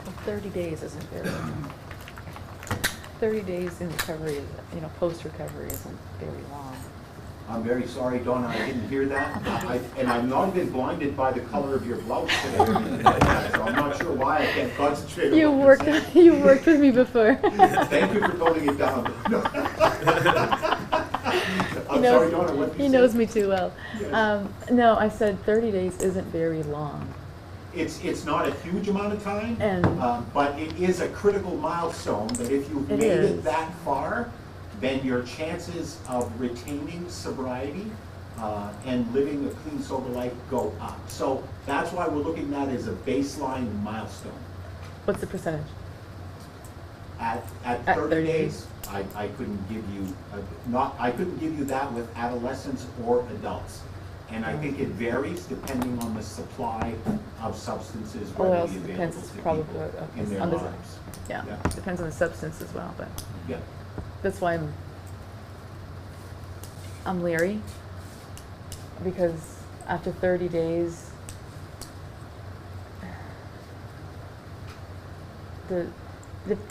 Speaker 3: Well, 30 days isn't very long. 30 days in recovery, post-recovery isn't very long.
Speaker 7: I'm very sorry, Donna, I didn't hear that. And I'm not even blinded by the color of your blouse today. So I'm not sure why I can't concentrate on
Speaker 3: You
Speaker 7: what
Speaker 3: worked,
Speaker 7: you're saying.
Speaker 3: you worked with me before.
Speaker 7: Thank you for toning it down. I'm
Speaker 3: He
Speaker 7: sorry,
Speaker 3: knows-
Speaker 7: Donna, what did you
Speaker 3: He
Speaker 7: say?
Speaker 3: knows me too well.
Speaker 7: Yes.
Speaker 3: No, I said 30 days isn't very long.
Speaker 7: It's not a huge amount of time,
Speaker 3: And-
Speaker 7: but it is a critical milestone that if you've
Speaker 3: It
Speaker 7: made it
Speaker 3: is.
Speaker 7: that far, then your chances of retaining sobriety and living a clean, sober life go up. So that's why we're looking at it as a baseline milestone.
Speaker 3: What's the percentage?
Speaker 7: At
Speaker 3: At
Speaker 7: 30
Speaker 3: 30
Speaker 7: days, I couldn't give you, I couldn't give you that with adolescents or adults. And I think it varies depending on the supply of substances
Speaker 3: Oh, it
Speaker 7: readily
Speaker 3: also
Speaker 7: available
Speaker 3: depends
Speaker 7: to
Speaker 3: probably
Speaker 7: people in their
Speaker 3: on the,
Speaker 7: lives.
Speaker 3: yeah,
Speaker 7: Yeah.
Speaker 3: depends on the substance as well, but
Speaker 7: Yeah.
Speaker 3: that's why I'm leery. Because after 30 days,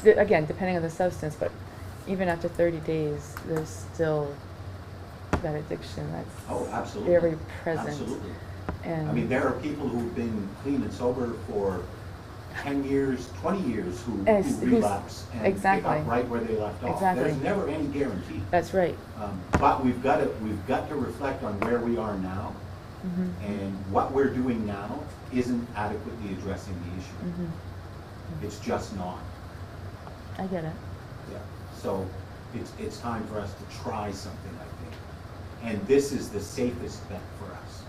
Speaker 3: again, depending on the substance, but even after 30 days, there's still that addiction
Speaker 7: Oh,
Speaker 3: that's
Speaker 7: absolutely.
Speaker 3: very present.
Speaker 7: Absolutely.
Speaker 3: And
Speaker 7: I mean, there are people who've been clean and sober for 10 years, 20 years who
Speaker 3: Who's-
Speaker 7: relapse and pick
Speaker 3: exactly.
Speaker 7: up right where they left off.
Speaker 3: Exactly.
Speaker 7: There's never any guarantee.
Speaker 3: that's right.
Speaker 7: But we've got to reflect on where we are now,
Speaker 3: Mhm.
Speaker 7: and what we're doing now isn't adequately addressing the issue.
Speaker 3: Mhm.
Speaker 7: It's just not.
Speaker 3: I get it.
Speaker 7: Yeah. So it's time for us to try something, I think. And this is the safest bet for us.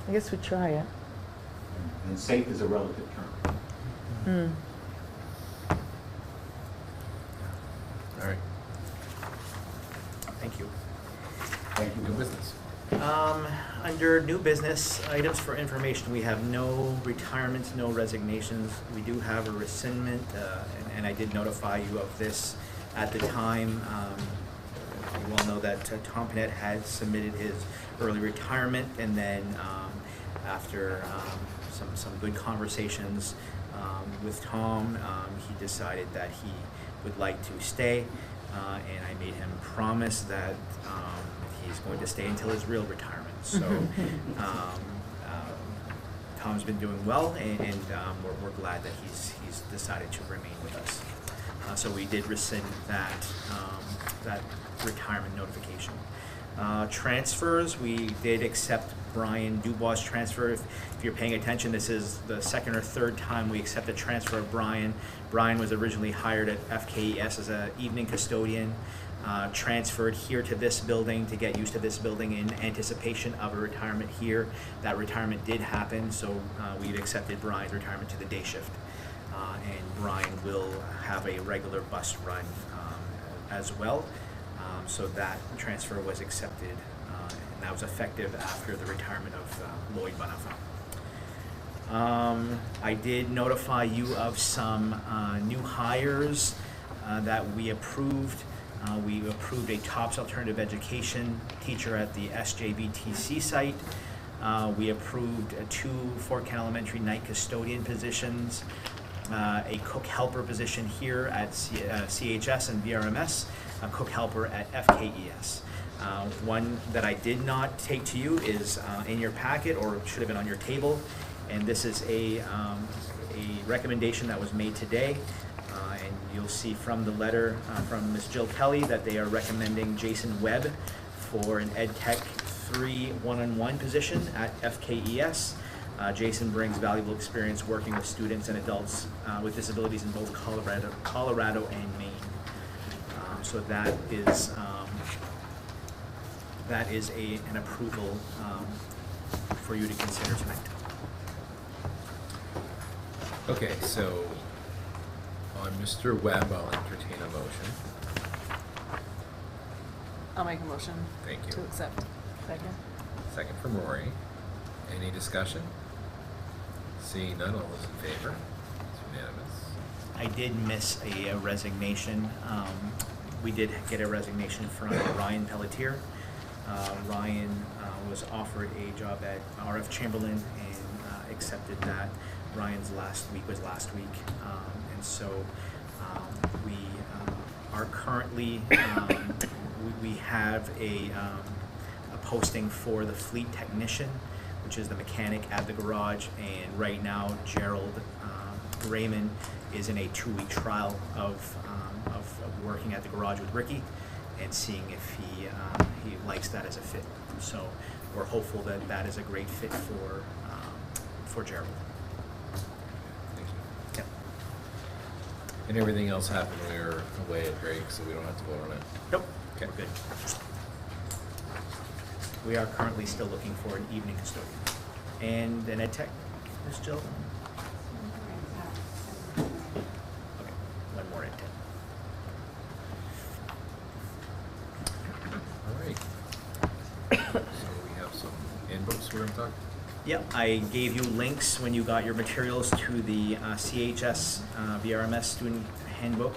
Speaker 3: I guess we try it.
Speaker 7: And safe is a relative term.
Speaker 3: Mm.
Speaker 1: All right,
Speaker 2: Thank you.
Speaker 7: Thank you.
Speaker 1: new business.
Speaker 2: Under new business, items for information, we have no retirements, no resignations. We do have a rescindment, and I did notify you of this at the time. you all know that Tom Panett had submitted his early retirement, and then after some good conversations with Tom, he decided that he would like to stay, and I made him promise that he's going to stay until his real retirement. So Tom's been doing well, and we're glad that he's decided to remain with us. So we did rescind that retirement notification. Transfers, we did accept Brian Dubois' transfer. If you're paying attention, this is the second or third time we accept a transfer of Brian. Brian was originally hired at FKES as an evening custodian, transferred here to this building to get used to this building in anticipation of a retirement here. That retirement did happen, so we've accepted Brian's retirement to the day shift. And Brian will have a regular bus run as well. So that transfer was accepted, and that was effective after the retirement of Lloyd Bonafont. I did notify you of some new hires that we approved. We approved a TOPS alternative education teacher at the SJBTC site. We approved 2 Fort Kent Elementary night custodian positions, a cook helper position here at CHS and VRMS, a cook helper at FKES. One that I did not take to you is in your packet, or should have been on your table, and this is a recommendation that was made today. And you'll see from the letter from Ms. Jill Kelly that they are recommending Jason Webb for an Ed Tech 3 one-on-one position at FKES. Jason brings valuable experience working with students and adults with disabilities in both Colorado and Maine. So that is an approval for you to consider tonight.
Speaker 1: Okay, so on Mr. Webb, I'll entertain a motion.
Speaker 5: I'll make a motion.
Speaker 1: Thank you.
Speaker 5: To accept.
Speaker 3: Second.
Speaker 1: Second from Rory. Any discussion? Seeing none, all those in favor? It's unanimous.
Speaker 2: I did miss a resignation. We did get a resignation from Ryan Pelletier. Ryan was offered a job at RF Chamberlain and accepted that. Ryan's last week was last week. And so we are currently, we have a posting for the fleet technician, which is the mechanic at the garage, and right now Gerald Raymond is in a 2-week trial of working at the garage with Ricky and seeing if he likes that as a fit. So we're hopeful that that is a great fit for Gerald.
Speaker 1: Thank you.
Speaker 2: Yep.
Speaker 1: And everything else happened when we were away at break, so we don't have to vote on it.
Speaker 2: Nope.
Speaker 1: Okay.
Speaker 2: We're good. We are currently still looking for an evening custodian. And an ed tech, Ms. Jill? Okay, one more ed tech.
Speaker 1: All right. So we have some handbooks we're going to talk.
Speaker 2: Yep, I gave you links when you got your materials to the CHS VRMS student handbook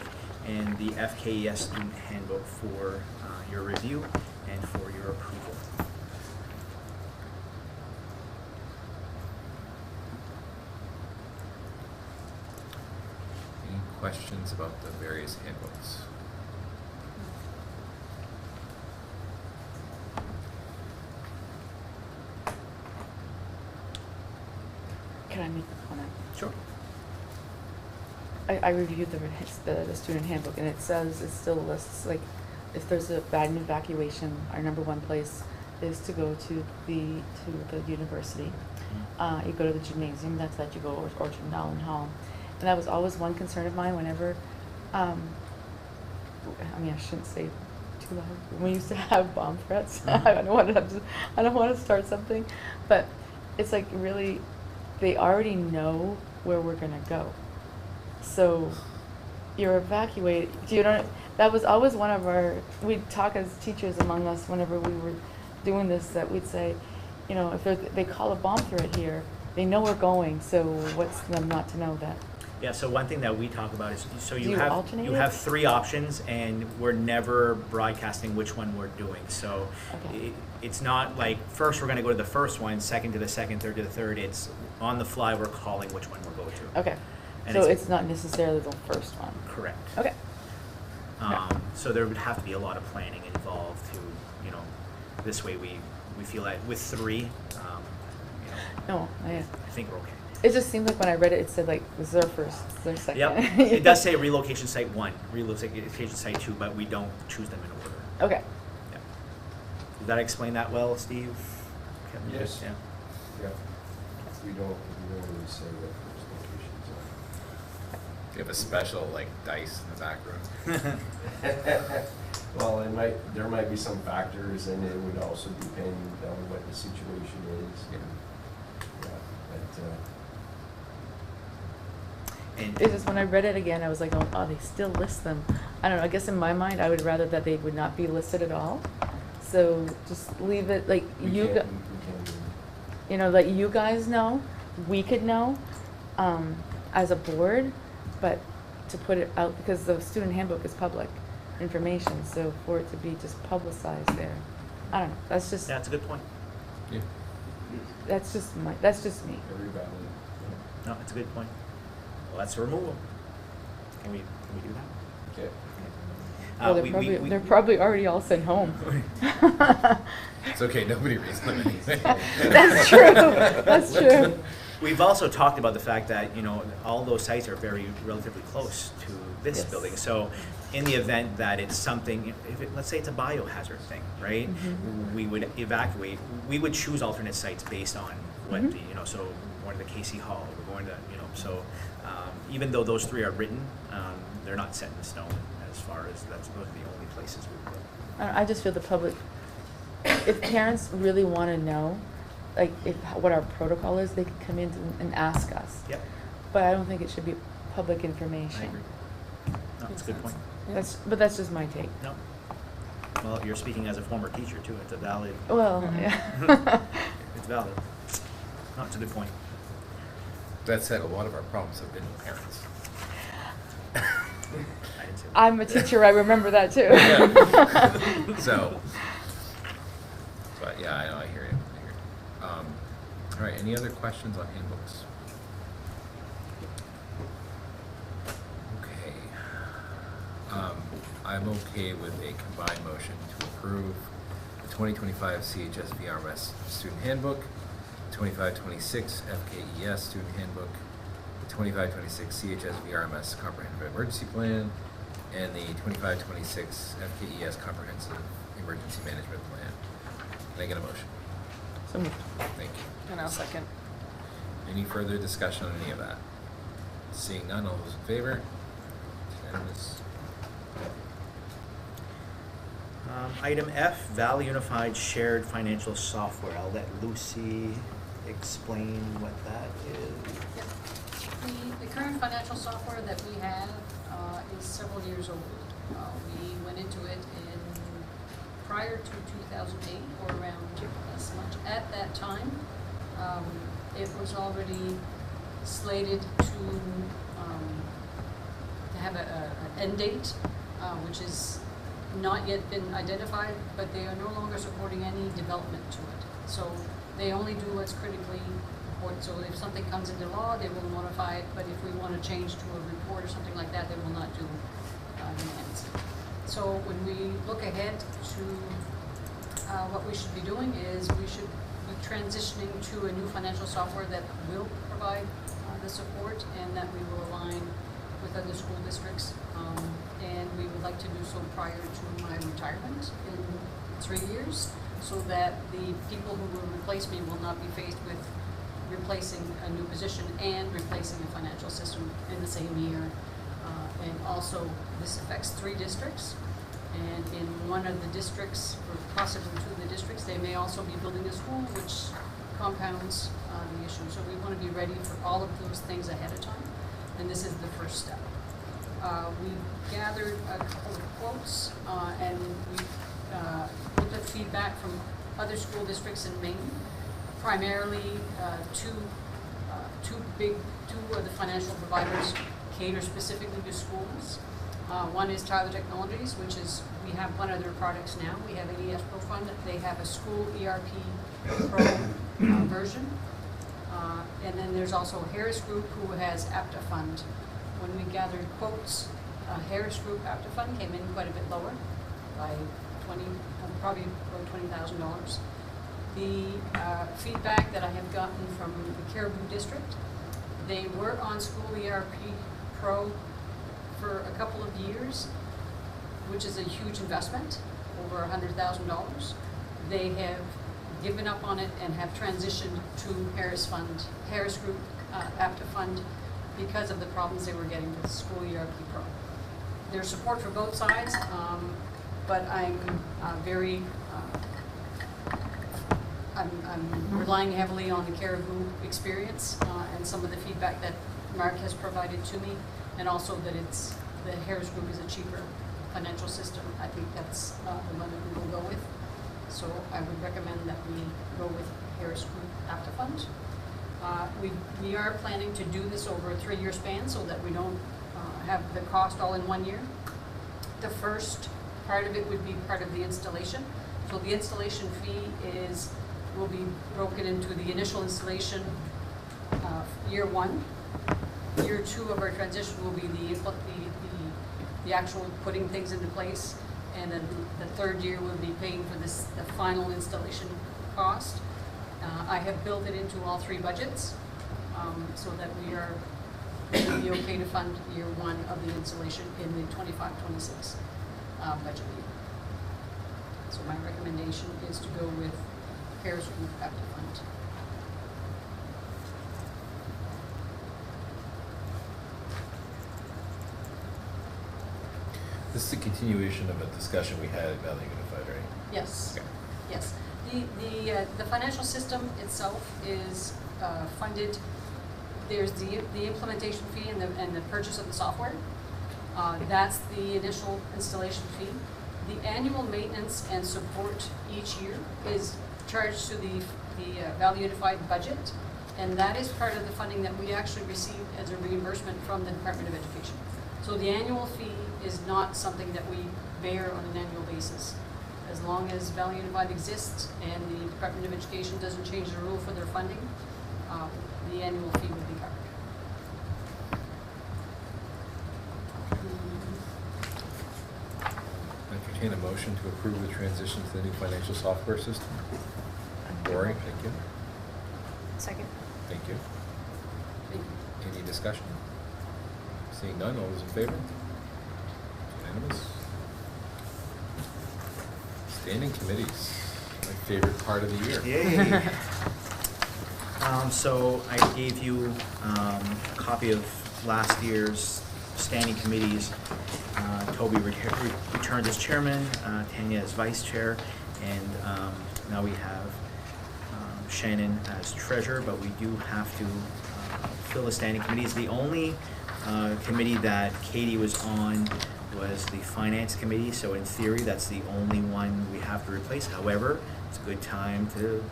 Speaker 2: and the FKES student handbook for your review and for your approval.
Speaker 1: Any questions about the various handbooks?
Speaker 3: Can I make a comment?
Speaker 2: Sure.
Speaker 3: I reviewed the student handbook, and it says, it still lists, like, if there's a bad evacuation, our number one place is to go to the university. You go to the gymnasium, that's that you go, or to Dowling Hall. And that was always one concern of mine whenever, I mean, I shouldn't say too loud. We used to have bomb threats. I don't want to start something, but it's like really, they already know where we're gonna go. So you're evacuated. That was always one of we'd talk as teachers among us whenever we were doing this, that we'd say, you know, if they call a bomb threat here, they know we're going, so what's them not to know that?
Speaker 2: Yeah, so one thing that we talk about is, so
Speaker 3: Do
Speaker 2: you
Speaker 3: you
Speaker 2: have,
Speaker 3: alternate
Speaker 2: you
Speaker 3: it?
Speaker 2: have 3 options, and we're never broadcasting which one we're doing. So
Speaker 3: Okay.
Speaker 2: it's not like, first we're gonna go to the first one, second to the second, third to the third. It's on the fly, we're calling which one we'll go to.
Speaker 3: Okay,
Speaker 2: And
Speaker 3: so it's not necessarily the first one.
Speaker 2: Correct.
Speaker 3: Okay.
Speaker 2: So there would have to be a lot of planning involved to, you know, this way we feel that with 3, you know,
Speaker 3: No, yeah.
Speaker 2: I think we're okay.
Speaker 3: It just seemed like when I read it, it said like, this is our first, this is our second.
Speaker 2: Yep, it does say relocation site 1, relocation site 2, but we don't choose them in order.
Speaker 3: Okay.
Speaker 2: Yeah. Did that explain that well, Steve? Kevin?
Speaker 4: Yes.
Speaker 2: Yeah.
Speaker 4: Yeah. We don't really say what those locations are.
Speaker 1: Do you have a special, like, dice in the back room?
Speaker 4: Well, there might be some factors, and it would also depend on what the situation is.
Speaker 1: Yeah.
Speaker 4: Yeah,
Speaker 2: And
Speaker 3: It's just when I read it again, I was like, oh, they still list them. I don't know, I guess in my mind, I would rather that they would not be listed at all. So just leave it, like,
Speaker 4: we
Speaker 3: you,
Speaker 4: can't,
Speaker 3: you know, let you guys know, we could know, as a board, but to put it out, because the student handbook is public information, so for it to be just publicized there, I don't know, that's just,
Speaker 2: that's a good point.
Speaker 1: Yeah.
Speaker 3: that's just me.
Speaker 4: very valid.
Speaker 2: No, it's a good point. Well, that's a removal. Can we do that?
Speaker 4: Okay.
Speaker 3: Well, they're probably already all sent home.
Speaker 1: It's okay, nobody reads them anyway.
Speaker 3: That's true, that's true.
Speaker 2: We've also talked about the fact that, you know, all those sites are very relatively close to this
Speaker 3: Yes.
Speaker 2: building. So in the event that it's something, let's say it's a biohazard thing, right?
Speaker 3: Mhm.
Speaker 2: We would evacuate, we would choose alternate sites based on what
Speaker 3: Mhm.
Speaker 2: the, you know, so we're going to the Casey Hall, we're going to, you know, so even though those 3 are written, they're not set in stone as far as those are the only places we would go.
Speaker 3: I just feel the public, if parents really want to know, like, what our protocol is, they could come in and ask us.
Speaker 2: Yep,
Speaker 3: But I don't think it should be public information.
Speaker 2: I agree. No, that's a good point.
Speaker 3: But that's just my take.
Speaker 2: No. Well, you're speaking as a former teacher too. It's a valid.
Speaker 3: Well,
Speaker 5: Mhm.
Speaker 3: yeah.
Speaker 2: It's valid. No, it's a good point.
Speaker 1: That said, a lot of our problems have been with parents.
Speaker 2: I didn't say that.
Speaker 3: I'm a teacher, I remember that too.
Speaker 1: Yeah. So, but yeah, I know, I hear you. All right, any other questions on handbooks? Okay. I'm okay with a combined motion to approve the 2025 CHS-VRMS Student Handbook, the 25-26 FKES Student Handbook, the 25-26 CHS-VRMS Comprehensive Emergency Plan, and the 25-26 FKES Comprehensive Emergency Management Plan. Can I get a motion?
Speaker 3: So moved.
Speaker 1: Thank you.
Speaker 5: And I'll second.
Speaker 1: Any further discussion on any of that? Seeing none, all those in favor? Unanimous.
Speaker 2: Item F, Valley Unified Shared Financial Software. I'll let Lucy explain what that is.
Speaker 6: Yep. The current financial software that we have is several years old. We went into it prior to 2008, or around as much. At that time, it was already slated to have an end date, which is not yet been identified, but they are no longer supporting any development to it. So they only do what's critically important. So if something comes into law, they will notify it, but if we want to change to a report or something like that, they will not do demands. So when we look ahead to what we should be doing is we should be transitioning to a new financial software that will provide the support and that we will align with other school districts. And we would like to do so prior to my retirement in 3 years, so that the people who will replace me will not be faced with replacing a new position and replacing a financial system in the same year. And also, this affects 3 districts. And in one of the districts, or possibly 2 of the districts, they may also be building a school, which compounds the issue. So we want to be ready for all of those things ahead of time, and this is the first step. We gathered a couple of quotes, and we looked at feedback from other school districts in Maine, primarily two of the financial providers cater specifically to schools. One is Tyler Technologies, which is, we have one of their products now. We have AES Pro Fund. They have a school ERP Pro version. And then there's also Harris Group, who has Apta Fund. When we gathered quotes, Harris Group Apta Fund came in quite a bit lower by probably about $20,000. The feedback that I have gotten from the Caribou District, they were on School ERP Pro for a couple of years, which is a huge investment, over $100,000. They have given up on it and have transitioned to Harris Group Apta Fund, because of the problems they were getting with School ERP Pro. There's support for both sides, but I'm I'm relying heavily on the Caribou experience and some of the feedback that Mark has provided to me, and also that the Harris Group is a cheaper financial system. I think that's the one that we will go with. So I would recommend that we go with Harris Group Apta Fund. We are planning to do this over a 3-year span so that we don't have the cost all in 1 year. The first part of it would be part of the installation. So the installation fee will be broken into the initial installation, year 1. Year 2 of our transition will be the actual putting things into place, and then the 3rd year will be paying for the final installation cost. I have built it into all 3 budgets, so that we are going to be okay to fund year 1 of the installation in the 25-26 budget year. So my recommendation is to go with Harris Group Apta Fund.
Speaker 1: This is a continuation of a discussion we had at Valley Unified, right?
Speaker 6: Yes.
Speaker 1: Okay.
Speaker 6: Yes. The financial system itself is funded. There's the implementation fee and the purchase of the software. That's the initial installation fee. The annual maintenance and support each year is charged to the Valley Unified budget, and that is part of the funding that we actually receive as a reimbursement from the Department of Education. So the annual fee is not something that we bear on an annual basis. As long as Valley Unified exists and the Department of Education doesn't change the rule for their funding, the annual fee would be covered.
Speaker 1: Entertain a motion to approve the transition to the new financial software system. Lori, thank you.
Speaker 8: Second.
Speaker 1: Thank you.
Speaker 6: Thank you.
Speaker 1: Any discussion? Seeing none, all those in favor? Unanimous. Standing committees, my favorite part of the year.
Speaker 2: Yay! So I gave you a copy of last year's standing committees. Toby returned as chairman, Tanya as vice chair, and now we have Shannon as treasurer, but we do have to fill the standing committees. The only committee that Katie was on was the finance committee, so in theory that's the only one we have to replace. However, it's a good time to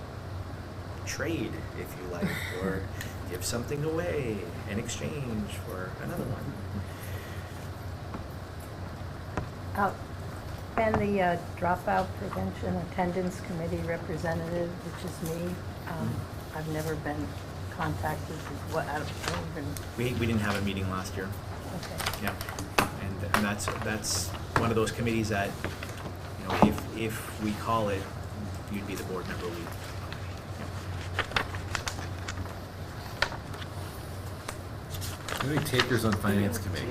Speaker 2: trade, if you like, or give something away in exchange for another one.
Speaker 9: And the dropout prevention attendance committee representative, which is me, I've never been contacted. I don't even.
Speaker 2: We didn't have a meeting last year.
Speaker 9: Okay.
Speaker 2: Yeah, and that's one of those committees that, you know, if we call it, you'd be the board member lead.
Speaker 1: How many takers on finance committee?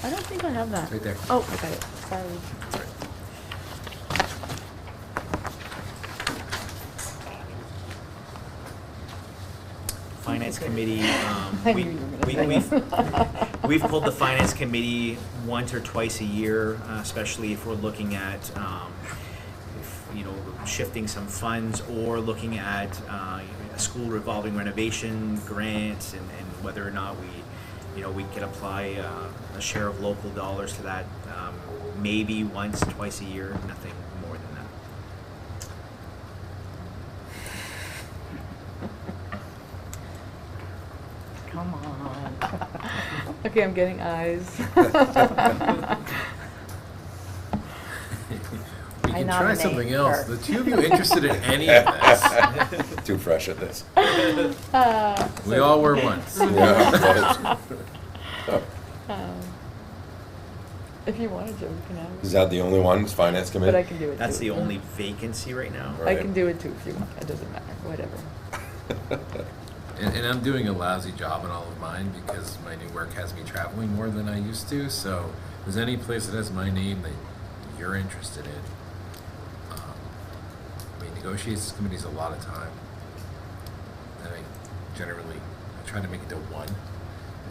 Speaker 3: I don't think I have that.
Speaker 1: Right there.
Speaker 3: Oh, I got it. Sorry.
Speaker 1: Sorry.
Speaker 2: Finance committee,
Speaker 3: I knew you were gonna say
Speaker 2: we've pulled the finance committee once or twice a year, especially if we're looking at, shifting some funds or looking at a school revolving renovation grant, and whether or not we can apply a share of local dollars to that, maybe once, twice a year, nothing more than that.
Speaker 9: Come on.
Speaker 3: Okay, I'm getting eyes.
Speaker 1: We
Speaker 9: I
Speaker 1: can try
Speaker 9: nominate
Speaker 1: something else.
Speaker 9: her.
Speaker 1: The two of you interested in any of this?
Speaker 10: Too fresh at this.
Speaker 1: We all were once.
Speaker 10: Yeah.
Speaker 3: If you wanted to, we can have
Speaker 10: Is
Speaker 3: it.
Speaker 10: that the only one, is finance committee?
Speaker 3: But I can do it too.
Speaker 2: That's the only vacancy right now.
Speaker 3: I can do it too if you want. It doesn't matter, whatever.
Speaker 1: And I'm doing a lousy job in all of mine because my new work has me traveling more than I used to. So if there's any place that has my name that you're interested in, I mean, negotiations committee is a lot of time. And I try to make it to one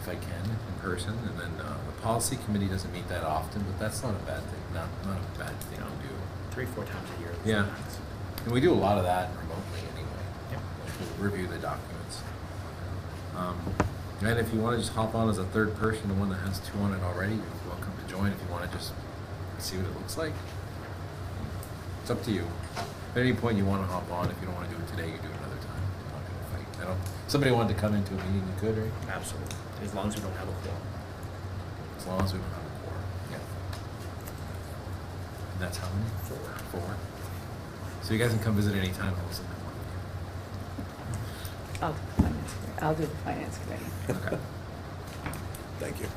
Speaker 1: if I can in person. And then the policy committee doesn't meet that often, but that's not a bad thing. Not a bad thing to do.
Speaker 2: 3-4 times a year.
Speaker 1: Yeah. And we do a lot of that remotely anyway.
Speaker 2: Yep.
Speaker 1: We'll review the documents. And if you want to just hop on as a third person, the one that has two on it already, you're welcome to join if you want to just see what it looks like. It's up to you. At any point you want to hop on, if you don't want to do it today, you do it another time. I'm not going to fight. Somebody wanted to come into a meeting, you could, right?
Speaker 2: Absolutely, as long as we don't have a quorum.
Speaker 1: As long as we don't have a quorum. Yeah. And that's how many? 4. So you guys can come visit any time. I'll listen to one of you.
Speaker 3: I'll do the finance committee.
Speaker 1: Okay.
Speaker 10: Thank you.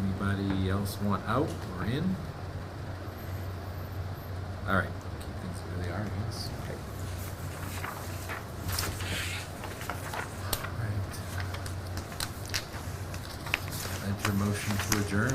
Speaker 1: Anybody else want out or in? All right, keep things where they are, I guess. Okay. All right. Enter motion to adjourn.